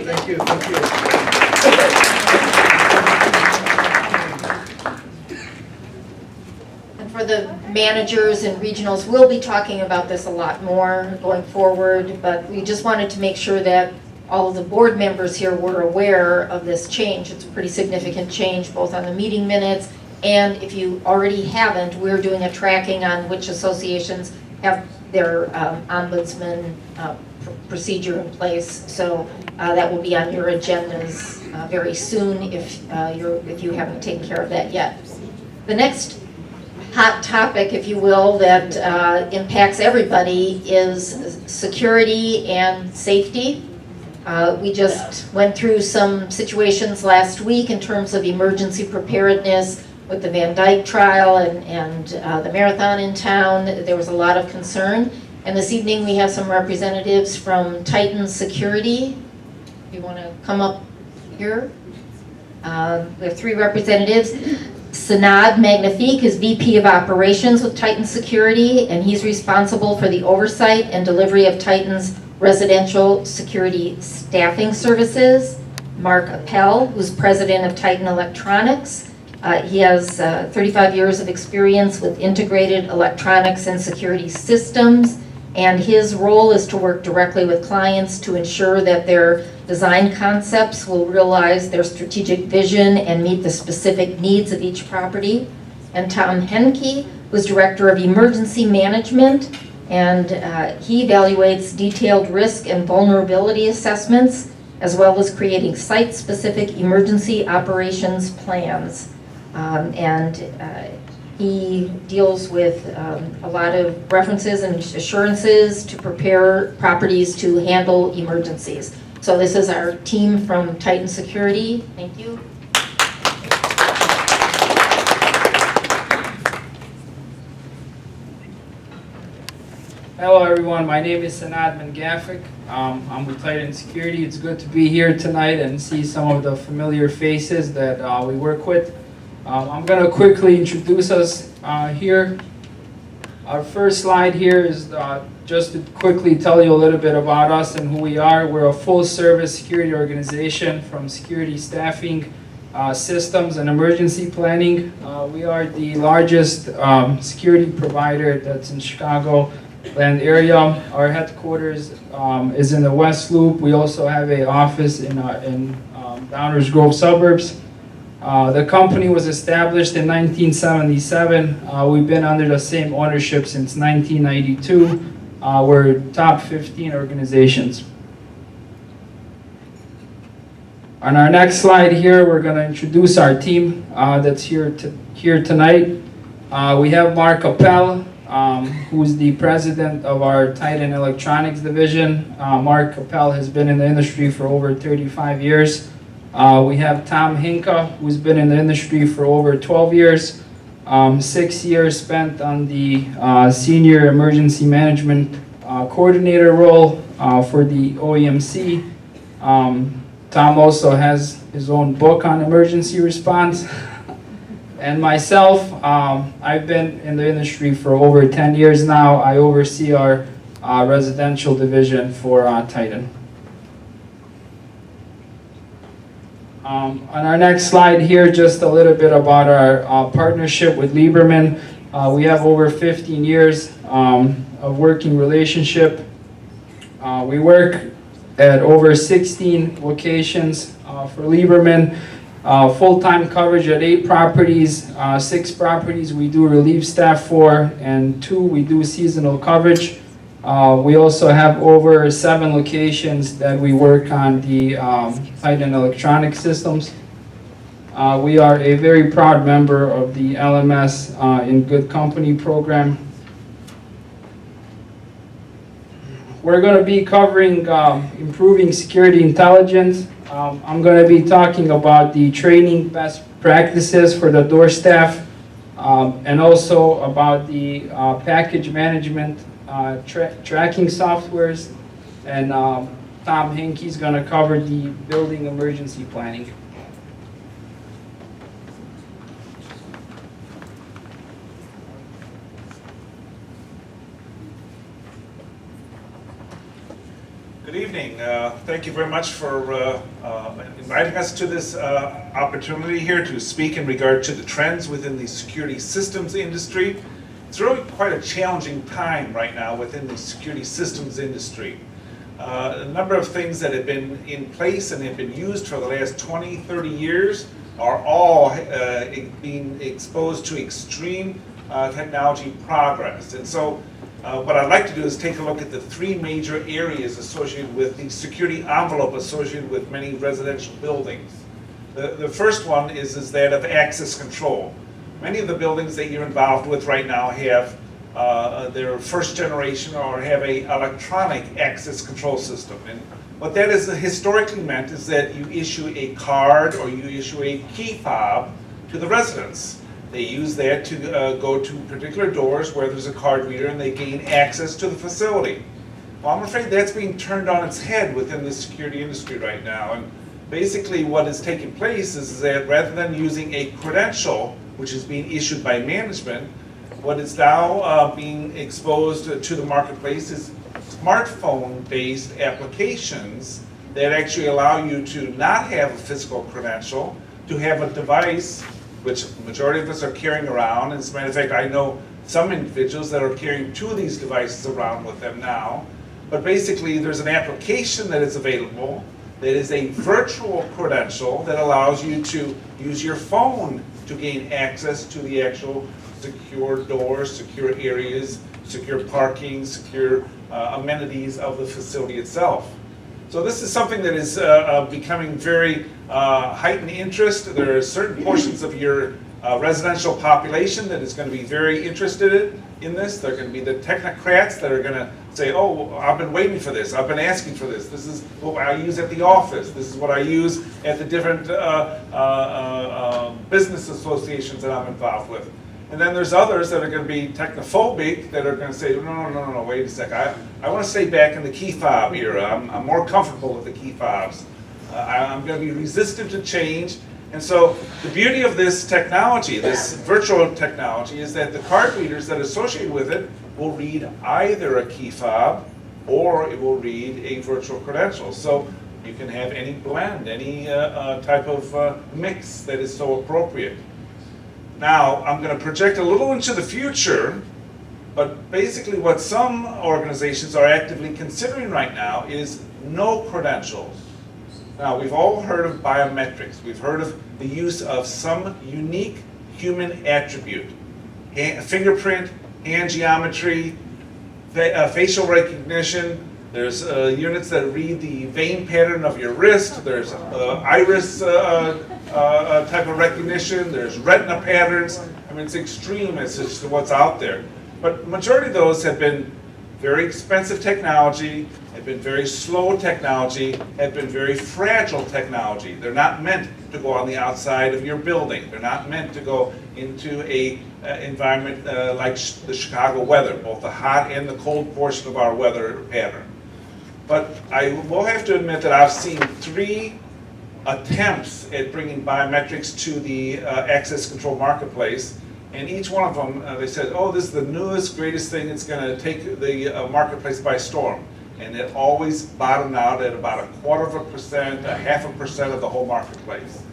And for the managers and regionals, we'll be talking about this a lot more going forward, but we just wanted to make sure that all of the board members here were aware of this change. It's a pretty significant change, both on the meeting minutes, and if you already haven't, we're doing a tracking on which associations have their ombudsman procedure in place. So that will be on your agendas very soon if you haven't taken care of that yet. The next hot topic, if you will, that impacts everybody is security and safety. We just went through some situations last week in terms of emergency preparedness with the Van Dyke trial and the marathon in town. There was a lot of concern. And this evening we have some representatives from Titan Security. If you want to come up here. We have 3 representatives. Sanad Magnifique is VP of Operations with Titan Security, and he's responsible for the oversight and delivery of Titan's residential security staffing services. Mark Appel, who's president of Titan Electronics. He has 35 years of experience with integrated electronics and security systems, and his role is to work directly with clients to ensure that their design concepts will realize their strategic vision and meet the specific needs of each property. And Tom Henke, who's Director of Emergency Management, and he evaluates detailed risk and vulnerability assessments, as well as creating site-specific emergency operations plans. He deals with a lot of references and assurances to prepare properties to handle emergencies. So this is our team from Titan Security. Thank you. Hello everyone, my name is Sanad Mangafik. I'm with Titan Security. It's good to be here tonight and see some of the familiar faces that we work with. I'm going to quickly introduce us here. Our first slide here is just to quickly tell you a little bit about us and who we are. We're a full-service security organization from security staffing, systems, and emergency planning. We are the largest security provider that's in Chicago land area. Our headquarters is in the West Loop. We also have an office in Downers Grove suburbs. The company was established in 1977. We've been under the same ownership since 1992. We're top 15 organizations. On our next slide here, we're going to introduce our team that's here tonight. We have Mark Appel, who's the president of our Titan Electronics division. Mark Appel has been in the industry for over 35 years. We have Tom Henke, who's been in the industry for over 12 years. 6 years spent on the Senior Emergency Management Coordinator role for the OEMC. Tom also has his own book on emergency response. And myself, I've been in the industry for over 10 years now. I oversee our residential division for Titan. On our next slide here, just a little bit about our partnership with Lieberman. We have over 15 years of working relationship. We work at over 16 locations for Lieberman. Full-time coverage at 8 properties, 6 properties we do relief staff for, and 2 we do seasonal coverage. We also have over 7 locations that we work on the Titan Electronic systems. We are a very proud member of the LMS in Good Company program. We're going to be covering improving security intelligence. I'm going to be talking about the training best practices for the door staff, and also about the package management tracking softwares, and Tom Henke is going to cover the building emergency planning. Good evening. Thank you very much for inviting us to this opportunity here to speak in regard to the trends within the security systems industry. It's really quite a challenging time right now within the security systems industry. A number of things that have been in place and have been used for the last 20, 30 years are all being exposed to extreme technology progress. And so what I'd like to do is take a look at the 3 major areas associated with the security envelope associated with many residential buildings. The first one is that of access control. many of the buildings that you're involved with right now have their first generation or have a electronic access control system. And what that has historically meant is that you issue a card or you issue a key fob to the residents. They use that to go to particular doors where there's a card reader and they gain access to the facility. Well, I'm afraid that's being turned on its head within the security industry right now. And basically what is taking place is that rather than using a credential, which is being issued by management, what is now being exposed to the marketplace is smartphone-based applications that actually allow you to not have a physical credential, to have a device, which the majority of us are carrying around. As a matter of fact, I know some individuals that are carrying 2 of these devices around with them now. But basically, there's an application that is available that is a virtual credential that allows you to use your phone to gain access to the actual secure doors, secure areas, secure parking, secure amenities of the facility itself. So this is something that is becoming very heightened interest. There are certain portions of your residential population that is going to be very interested in this. They're going to be the technocrats that are going to say, oh, I've been waiting for this. I've been asking for this. This is what I use at the office. This is what I use at the different business associations that I'm involved with. And then there's others that are going to be technophobic that are going to say, no, wait a sec. I want to stay back in the key fob era. I'm more comfortable with the key fobs. I'm going to be resistant to change. And so the beauty of this technology, this virtual technology, is that the card readers that are associated with it will read either a key fob or it will read a virtual credential. So you can have any blend, any type of mix that is so appropriate. Now, I'm going to project a little into the future, but basically what some organizations are actively considering right now is no credentials. Now, we've all heard of biometrics. We've heard of the use of some unique human attribute. Fingerprint, hand geometry, facial recognition. There's units that read the vein pattern of your wrist. There's iris type of recognition. There's retina patterns. I mean, it's extreme as to what's out there. But the majority of those have been very expensive technology, have been very slow technology, have been very fragile technology. They're not meant to go on the outside of your building. They're not meant to go into a environment like the Chicago weather, both the hot and the cold portion of our weather pattern. But I will have to admit that I've seen 3 attempts at bringing biometrics to the access control marketplace. And each one of them, they said, oh, this is the newest, greatest thing. It's going to take the marketplace by storm. And it always bottomed out at about 1/4%, 0.5% of the whole marketplace.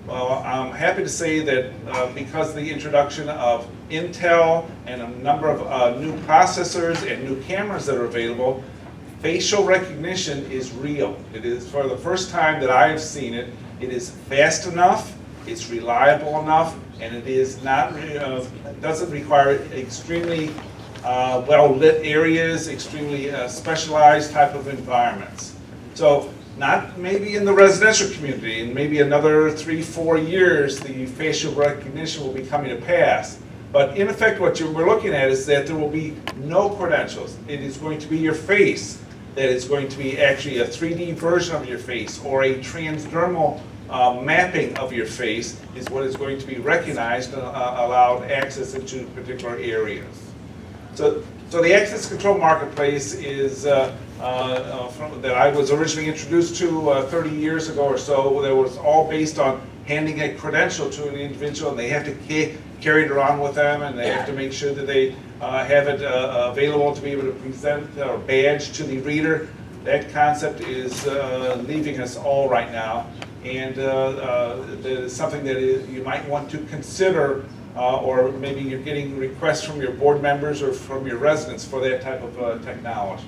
Well, I'm happy to say that because of the introduction of Intel and a number of new processors and new cameras that are available, facial recognition is real. It is, for the first time that I have seen it, it is fast enough, it's reliable enough, and it is not, doesn't require extremely well-lit areas, extremely specialized type of environments. So not maybe in the residential community, in maybe another 3-4 years, the facial recognition will be coming to pass. But in effect, what we're looking at is that there will be no credentials. It is going to be your face that is going to be actually a 3D version of your face, or a transdermal mapping of your face is what is going to be recognized and allowed access into particular areas. So the access control marketplace is that I was originally introduced to 30 years ago or so. That was all based on handing a credential to an individual, and they have to carry it around with them, and they have to make sure that they have it available to be able to present or badge to the reader. That concept is leaving us all right now, and that is something that you might want to consider, or maybe you're getting requests from your board members or from your residents for that type of technology.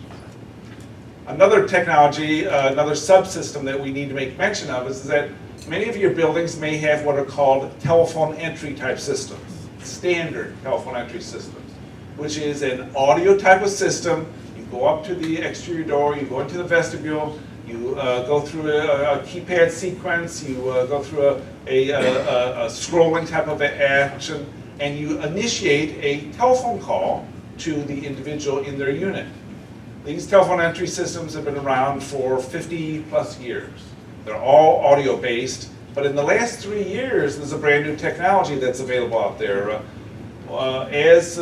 Another technology, another subsystem that we need to make mention of is that many of your buildings may have what are called telephone entry type systems, standard telephone entry systems, which is an audio type of system. You go up to the exterior door, you go into the vestibule, you go through a keypad sequence, you go through a scrolling type of action, and you initiate a telephone call to the individual in their unit. These telephone entry systems have been around for 50 plus years. They're all audio based, but in the last 3 years, there's a brand new technology that's available out there. As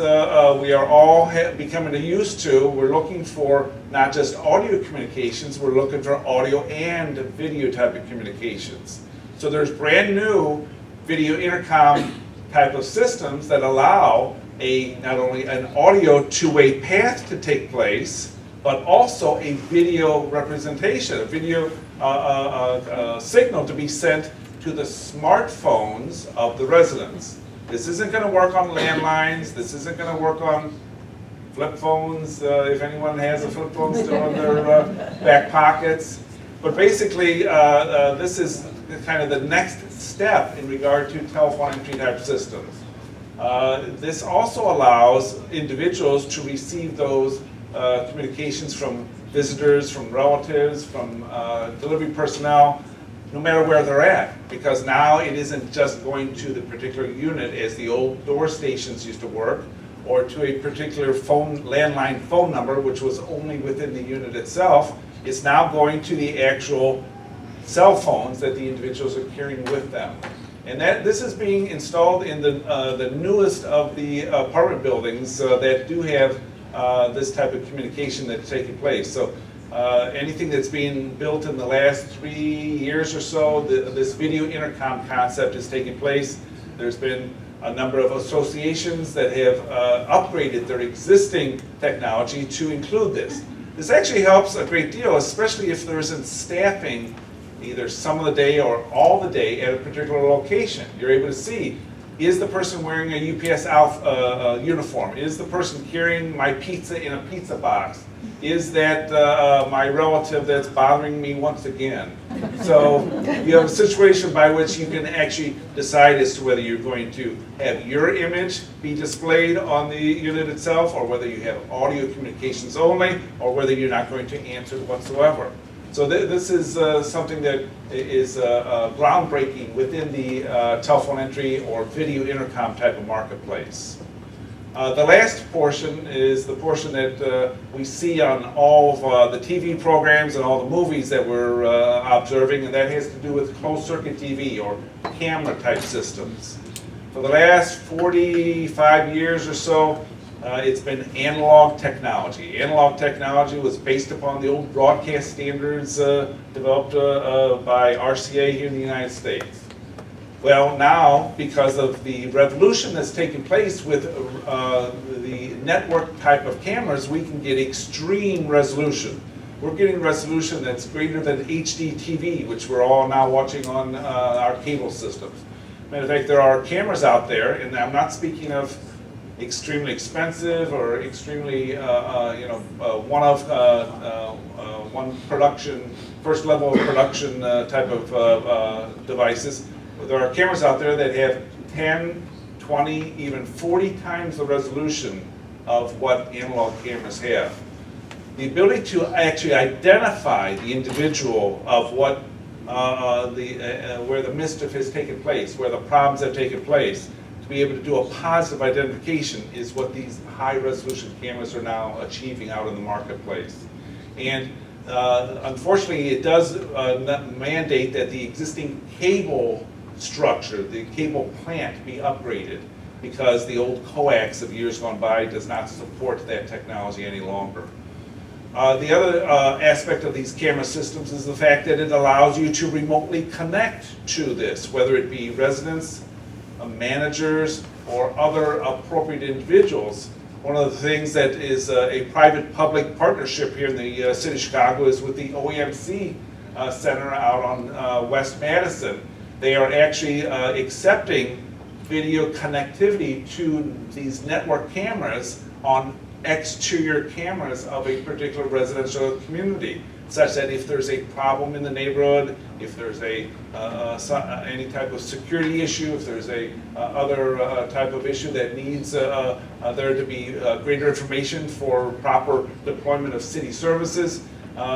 we are all becoming used to, we're looking for not just audio communications, we're looking for audio and video type of communications. So there's brand new video intercom type of systems that allow not only an audio two-way path to take place, but also a video representation, a video signal to be sent to the smartphones of the residents. This isn't going to work on landlines. This isn't going to work on flip phones, if anyone has a flip phone still in their back pockets. But basically, this is kind of the next step in regard to telephone entry type systems. This also allows individuals to receive those communications from visitors, from relatives, from delivery personnel, no matter where they're at, because now it isn't just going to the particular unit as the old door stations used to work, or to a particular landline phone number, which was only within the unit itself. It's now going to the actual cell phones that the individuals are carrying with them. And this is being installed in the newest of the apartment buildings that do have this type of communication that's taking place. So anything that's being built in the last 3 years or so, this video intercom concept is taking place. There's been a number of associations that have upgraded their existing technology to include this. This actually helps a great deal, especially if there isn't staffing either some of the day or all the day at a particular location. You're able to see, is the person wearing a UPS uniform? Is the person carrying my pizza in a pizza box? Is that my relative that's bothering me once again? So you have a situation by which you can actually decide as to whether you're going to have your image be displayed on the unit itself, or whether you have audio communications only, or whether you're not going to answer whatsoever. So this is something that is groundbreaking within the telephone entry or video intercom type of marketplace. The last portion is the portion that we see on all of the TV programs and all the movies that we're observing, and that has to do with closed circuit TV or camera type systems. For the last 45 years or so, it's been analog technology. Analog technology was based upon the old broadcast standards developed by RCA here in the United States. Well, now, because of the revolution that's taking place with the network type of cameras, we can get extreme resolution. We're getting resolution that's greater than HD TV, which we're all now watching on our cable systems. Matter of fact, there are cameras out there, and I'm not speaking of extremely expensive or extremely, one production, first level of production type of devices. There are cameras out there that have 10, 20, even 40 times the resolution of what analog cameras have. The ability to actually identify the individual of what where the mischief has taken place, where the problems have taken place, to be able to do a positive identification is what these high resolution cameras are now achieving out in the marketplace. And unfortunately, it does mandate that the existing cable structure, the cable plant, be upgraded, because the old coax of years gone by does not support that technology any longer. The other aspect of these camera systems is the fact that it allows you to remotely connect to this, whether it be residents, managers, or other appropriate individuals. One of the things that is a private-public partnership here in the city of Chicago is with the OEMC Center out on West Madison. They are actually accepting video connectivity to these network cameras on exterior cameras of a particular residential community, such that if there's a problem in the neighborhood, if there's any type of security issue, if there's a other type of issue that needs there to be greater information for proper deployment of city services,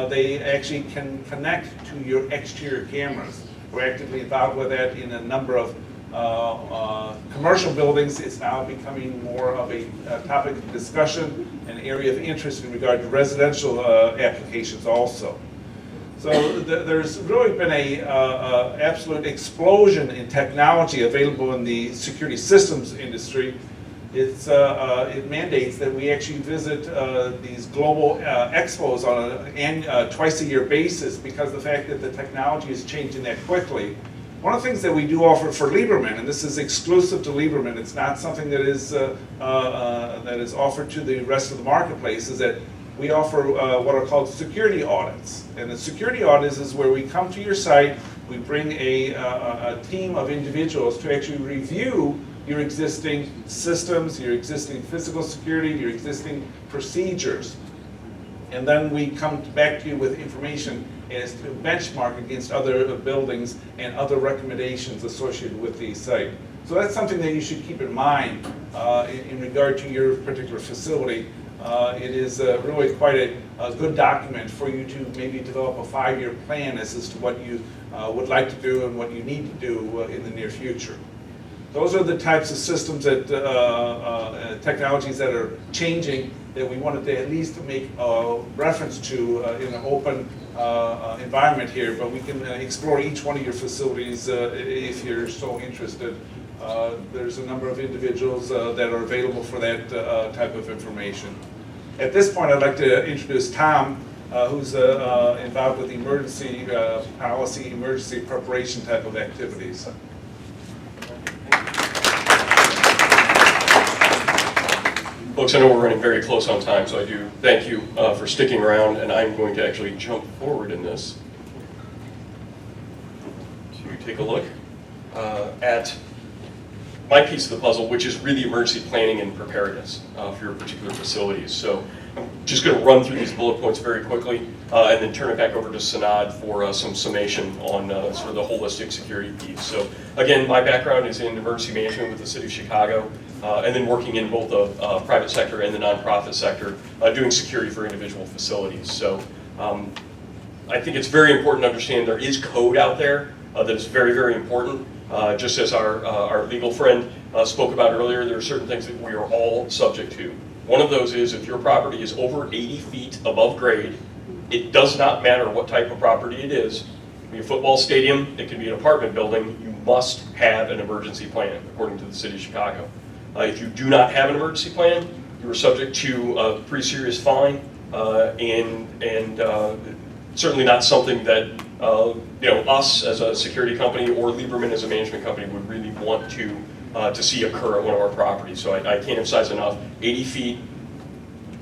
they actually can connect to your exterior cameras. We're actively involved with that in a number of commercial buildings, it's now becoming more of a topic of discussion, an area of interest in regard to residential applications also. So there's really been a absolute explosion in technology available in the security systems industry. It mandates that we actually visit these global expos on a twice-a-year basis because of the fact that the technology is changing that quickly. One of the things that we do offer for Lieberman, and this is exclusive to Lieberman, it's not something that is offered to the rest of the marketplace, is that we offer what are called security audits. And the security audits is where we come to your site, we bring a team of individuals to actually review your existing systems, your existing physical security, your existing procedures. And then we come back to you with information as to benchmark against other buildings and other recommendations associated with the site. So that's something that you should keep in mind in regard to your particular facility. It is really quite a good document for you to maybe develop a 5-year plan as to what you would like to do and what you need to do in the near future. Those are the types of systems that, technologies that are changing that we wanted to at least make reference to in an open environment here, but we can explore each one of your facilities if you're so interested. There's a number of individuals that are available for that type of information. At this point, I'd like to introduce Tom, who's involved with emergency policy, emergency preparation type of activities. Folks, I know we're running very close on time, so I do thank you for sticking around, and I'm going to actually jump forward in this to take a look at my piece of the puzzle, which is really emergency planning and preparedness for your particular facilities. So I'm just going to run through these bullet points very quickly and then turn it back over to Sanad for some summation on sort of the holistic security piece. So again, my background is in emergency management with the City of Chicago, and then working in both the private sector and the nonprofit sector, doing security for individual facilities. So I think it's very important to understand there is code out there that is very, very important. Just as our legal friend spoke about earlier, there are certain things that we are all subject to. One of those is if your property is over 80 feet above grade, it does not matter what type of property it is. It can be a football stadium, it can be an apartment building, you must have an emergency plan, according to the City of Chicago. If you do not have an emergency plan, you are subject to a pretty serious fine, and certainly not something that us as a security company or Lieberman as a management company would really want to see occur at one of our properties. So I can't emphasize enough, 80 feet,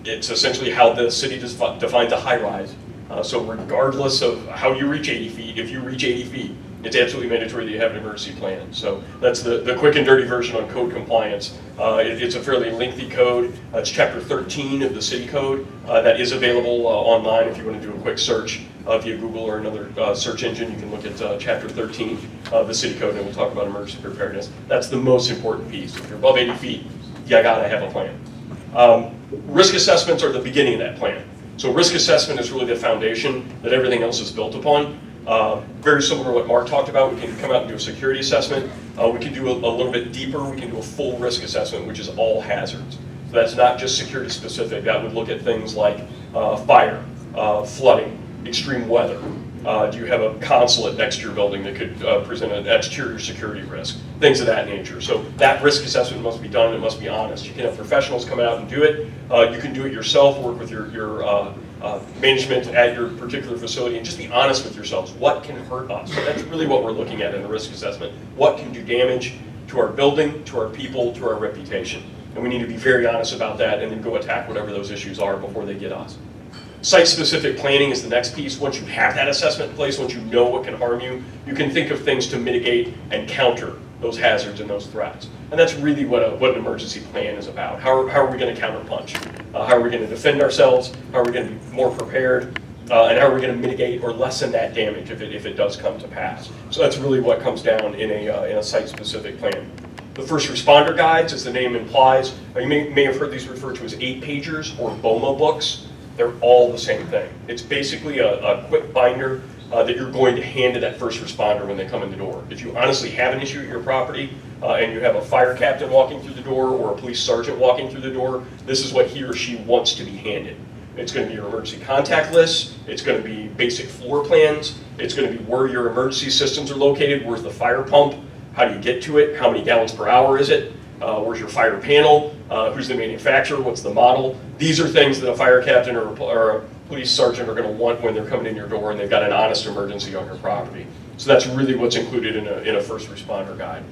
it's essentially how the city defines a high rise. So regardless of how you reach 80 feet, if you reach 80 feet, it's absolutely mandatory that you have an emergency plan. So that's the quick and dirty version on code compliance. It's a fairly lengthy code. It's chapter 13 of the city code that is available online if you want to do a quick search via Google or another search engine. You can look at chapter 13 of the city code and we'll talk about emergency preparedness. That's the most important piece. If you're above 80 feet, you gotta have a plan. Risk assessments are the beginning of that plan. So risk assessment is really the foundation that everything else is built upon. Very similar to what Mark talked about, we can come out and do a security assessment. We can do a little bit deeper, we can do a full risk assessment, which is all hazards. So that's not just security specific, that would look at things like fire, flooding, extreme weather. Do you have a consulate next to your building that could present an exterior security risk? Things of that nature. So that risk assessment must be done, it must be honest. You can have professionals come out and do it. You can do it yourself, work with your management at your particular facility, and just be honest with yourselves. What can hurt us? That's really what we're looking at in the risk assessment. What can do damage to our building, to our people, to our reputation? And we need to be very honest about that and then go attack whatever those issues are before they get us. Site-specific planning is the next piece. Once you have that assessment in place, once you know what can harm you, you can think of things to mitigate and counter those hazards and those threats. And that's really what an emergency plan is about. How are we going to counterpunch? How are we going to defend ourselves? How are we going to be more prepared? And how are we going to mitigate or lessen that damage if it does come to pass? So that's really what comes down in a site-specific plan. The first responder guides, as the name implies, you may have heard these referred to as 8-pagers or BOMA books. They're all the same thing. It's basically a quick binder that you're going to hand to that first responder when they come in the door. If you honestly have an issue at your property and you have a fire captain walking through the door or a police sergeant walking through the door, this is what he or she wants to be handed. It's going to be your emergency contact list, it's going to be basic floor plans, it's going to be where your emergency systems are located, where's the fire pump, how do you get to it, how many gallons per hour is it, where's your fire panel, who's the manufacturer, what's the model. These are things that a fire captain or a police sergeant are going to want when they're coming in your door and they've got an honest emergency on your property. So that's really what's included in a first responder guide.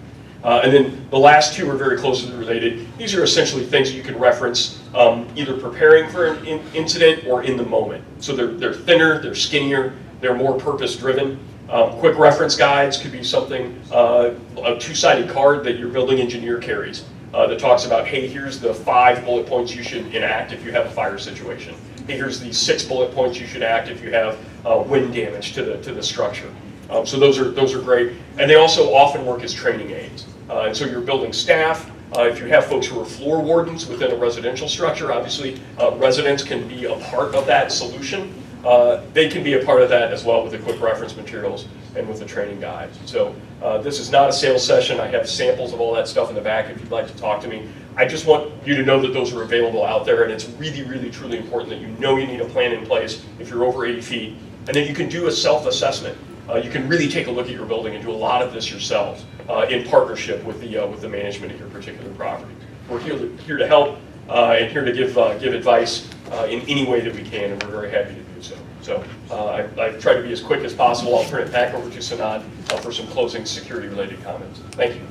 And then the last two are very closely related. These are essentially things that you can reference either preparing for an incident or in the moment. So they're thinner, they're skinnier, they're more purpose-driven. Quick reference guides could be something, a two-sided card that your building engineer carries that talks about, hey, here's the 5 bullet points you should enact if you have a fire situation. Hey, here's the 6 bullet points you should act if you have wind damage to the structure. So those are great, and they also often work as training aids. And so your building staff, if you have folks who are floor wardens within a residential structure, obviously residents can be a part of that solution. They can be a part of that as well with the quick reference materials and with the training guides. So this is not a sales session. I have samples of all that stuff in the back if you'd like to talk to me. I just want you to know that those are available out there, and it's really, really, truly important that you know you need a plan in place if you're over 80 feet, and then you can do a self-assessment. You can really take a look at your building and do a lot of this yourselves in partnership with the management of your particular property. We're here to help and here to give advice in any way that we can, and we're very happy to do so. So I've tried to be as quick as possible. I'll turn it back over to Sanad for some closing security-related comments. Thank you.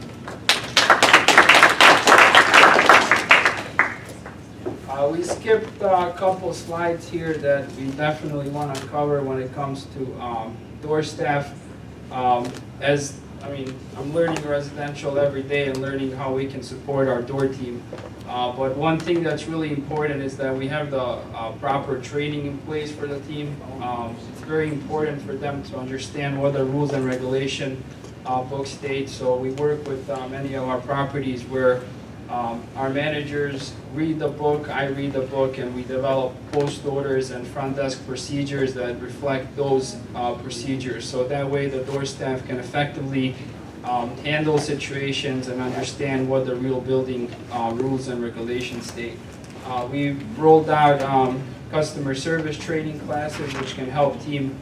We skipped a couple slides here that we definitely want to cover when it comes to door staff. I'm learning residential every day and learning how we can support our door team. But one thing that's really important is that we have the proper training in place for the team. It's very important for them to understand what the rules and regulation book state. So we work with many of our properties where our managers read the book, I read the book, and we develop post orders and front desk procedures that reflect those procedures. So that way the door staff can effectively handle situations and understand what the real building rules and regulations state. We rolled out customer service training classes which can help team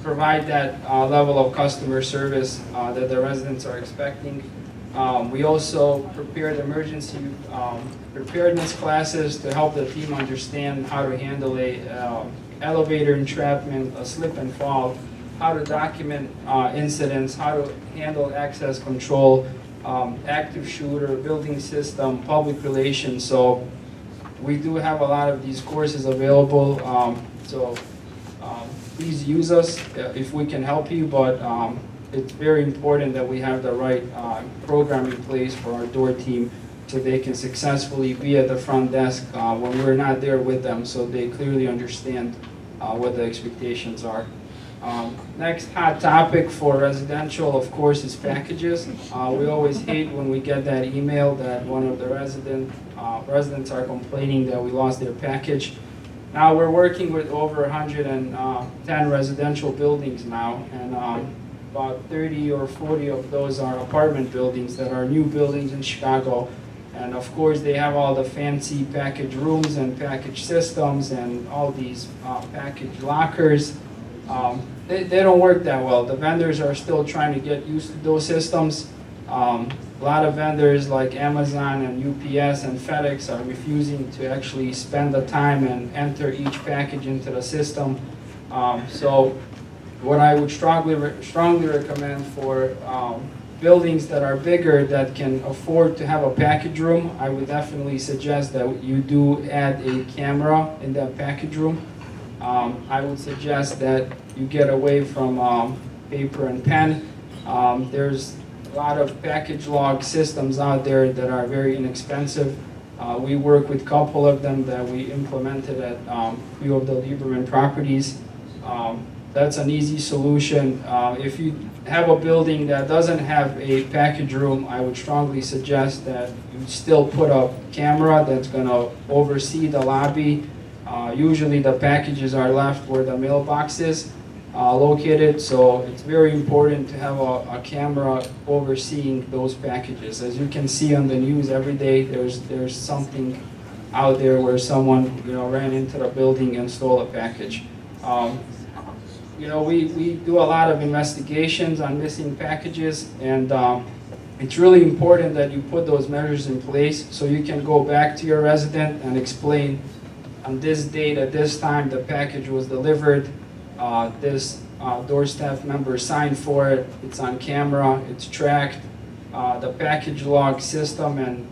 provide that level of customer service that the residents are expecting. We also prepared emergency preparedness classes to help the team understand how to handle a elevator entrapment, a slip and fall, how to document incidents, how to handle access control, active shooter, building system, public relations. So we do have a lot of these courses available. Please use us if we can help you, but it's very important that we have the right program in place for our door team so they can successfully be at the front desk when we're not there with them, so they clearly understand what the expectations are. Next hot topic for residential, of course, is packages. We always hate when we get that email that one of the residents are complaining that we lost their package. Now we're working with over 110 residential buildings now, and about 30 or 40 of those are apartment buildings that are new buildings in Chicago. And of course, they have all the fancy package rooms and package systems and all these package lockers. They don't work that well. The vendors are still trying to get used to those systems. A lot of vendors like Amazon and UPS and FedEx are refusing to actually spend the time and enter each package into the system. So what I would strongly recommend for buildings that are bigger that can afford to have a package room, I would definitely suggest that you do add a camera in that package room. I would suggest that you get away from paper and pen. There's a lot of package log systems out there that are very inexpensive. We work with a couple of them that we implemented at a few of the Lieberman properties. That's an easy solution. If you have a building that doesn't have a package room, I would strongly suggest that you still put a camera that's going to oversee the lobby. Usually the packages are left where the mailbox is, located, so it's very important to have a camera overseeing those packages. As you can see on the news every day, there's something out there where someone, ran into the building and stole a package. We do a lot of investigations on missing packages, and it's really important that you put those measures in place so you can go back to your resident and explain, on this date at this time the package was delivered, this door staff member signed for it, it's on camera, it's tracked. The package log system, and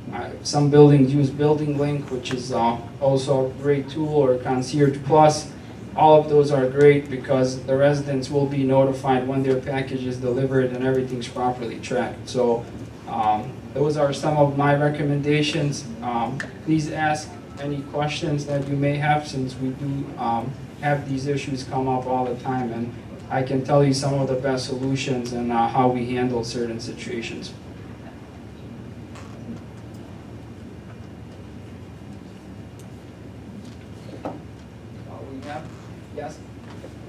some buildings use Building Link, which is also a great tool, or Concierge Plus. All of those are great because the residents will be notified when their package is delivered and everything's properly tracked. So those are some of my recommendations. Please ask any questions that you may have, since we do have these issues come up all the time, and I can tell you some of the best solutions and how we handle certain situations. Yes?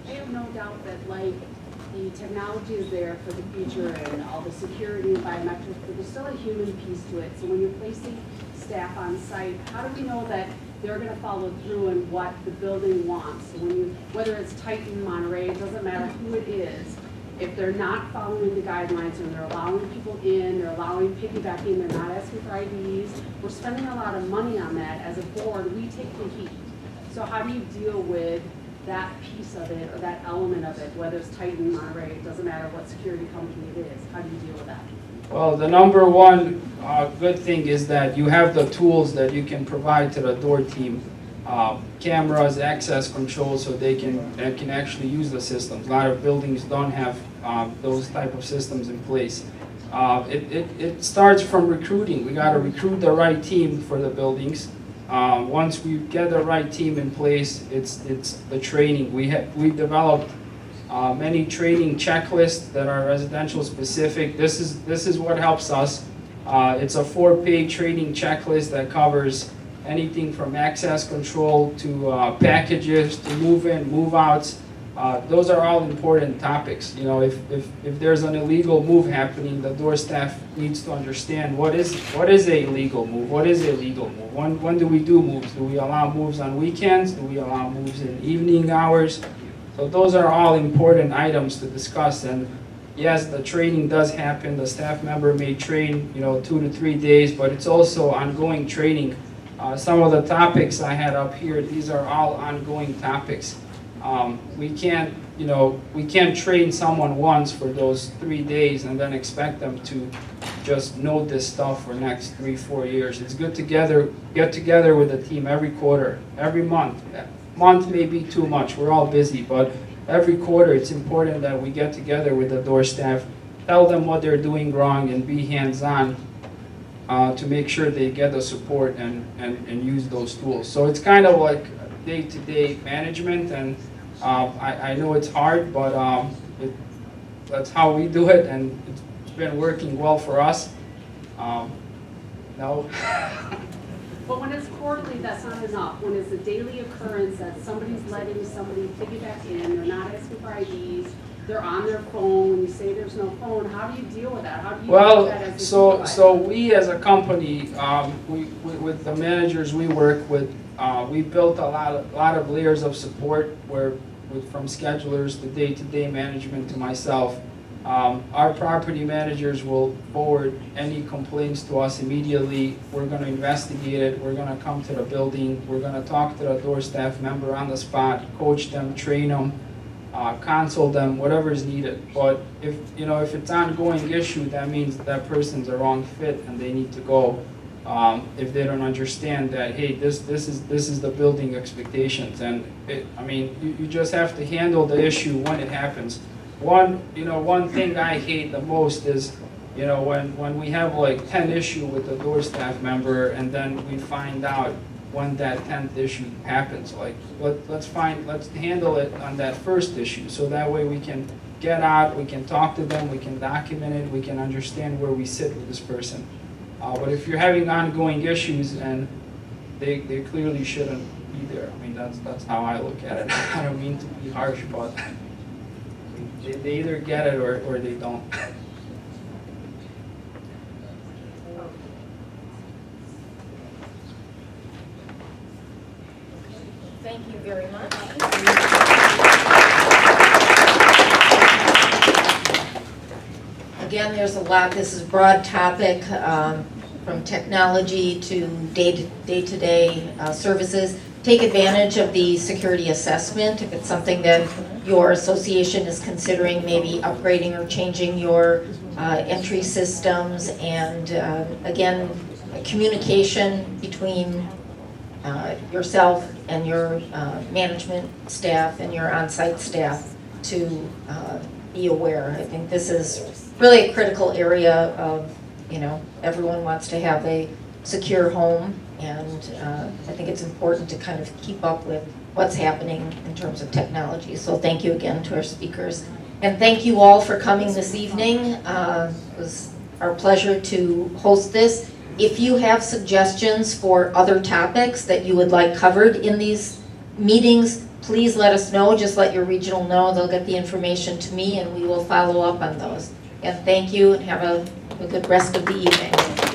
I have no doubt that the technology is there for the future and all the security and biometrics, but there's still a human piece to it. So when you're placing staff on site, how do we know that they're gonna follow through in what the building wants? So whether it's Titan, Monterey, it doesn't matter who it is, if they're not following the guidelines and they're allowing people in, they're allowing piggybacking, they're not asking for IDs, we're spending a lot of money on that. As a board, we take the heat. So how do you deal with that piece of it, or that element of it, whether it's Titan, Monterey, it doesn't matter what security company it is, how do you deal with that? Well, the number one good thing is that you have the tools that you can provide to the door team. Cameras, access control, so they can actually use the systems. A lot of buildings don't have those type of systems in place. It starts from recruiting. We got to recruit the right team for the buildings. Once we get the right team in place, it's the training. We've developed many training checklists that are residential specific. This is what helps us. It's a 4-page training checklist that covers anything from access control to packages to move-in, move-outs. Those are all important topics. If there's an illegal move happening, the door staff needs to understand what is a legal move, what is a legal move. When do we do moves? Do we allow moves on weekends? Do we allow moves in evening hours? So those are all important items to discuss. And yes, the training does happen. The staff member may train 2 to 3 days, but it's also ongoing training. Some of the topics I had up here, these are all ongoing topics. We can't train someone once for those 3 days and then expect them to just know this stuff for next 3-4 years. It's good to get together with the team every quarter, every month. Month may be too much, we're all busy, but every quarter it's important that we get together with the door staff, tell them what they're doing wrong, and be hands-on to make sure they get the support and use those tools. So it's kind of like day-to-day management, and I know it's hard, but that's how we do it, and it's been working well for us. No. But when it's quarterly, that's not enough. When it's a daily occurrence that somebody's letting somebody piggyback in, they're not asking for IDs, they're on their phone, when you say there's no phone, how do you deal with that? How do you deal with that as a supervisor? So we as a company, with the managers we work with, we built a lot of layers of support from schedulers to day-to-day management to myself. Our property managers will forward any complaints to us immediately. We're going to investigate it. We're going to come to the building. We're going to talk to the door staff member on the spot, coach them, train them, counsel them, whatever is needed. But if it's an ongoing issue, that means that person's a wrong fit and they need to go. If they don't understand that, hey, this is the building expectations, and you just have to handle the issue when it happens. One thing I hate the most is, when we have like 10 issue with the door staff member, and then we find out when that 10th issue happens. Like, let's handle it on that first issue, so that way we can get out, we can talk to them, we can document it, we can understand where we sit with this person. But if you're having ongoing issues, and they clearly shouldn't be there. That's how I look at it. I don't mean to be harsh, but They either get it or they don't. Thank you very much. Again, there's a lot, this is a broad topic, from technology to day-to-day services. Take advantage of the security assessment if it's something that your association is considering, maybe upgrading or changing your entry systems. And again, communication between yourself and your management staff and your on-site staff to be aware. I think this is really a critical area of, everyone wants to have a secure home, and I think it's important to kind of keep up with what's happening in terms of technology. So thank you again to our speakers. And thank you all for coming this evening. It was our pleasure to host this. If you have suggestions for other topics that you would like covered in these meetings, please let us know. Just let your regional know. They'll get the information to me and we will follow up on those. And thank you and have a good rest of the evening.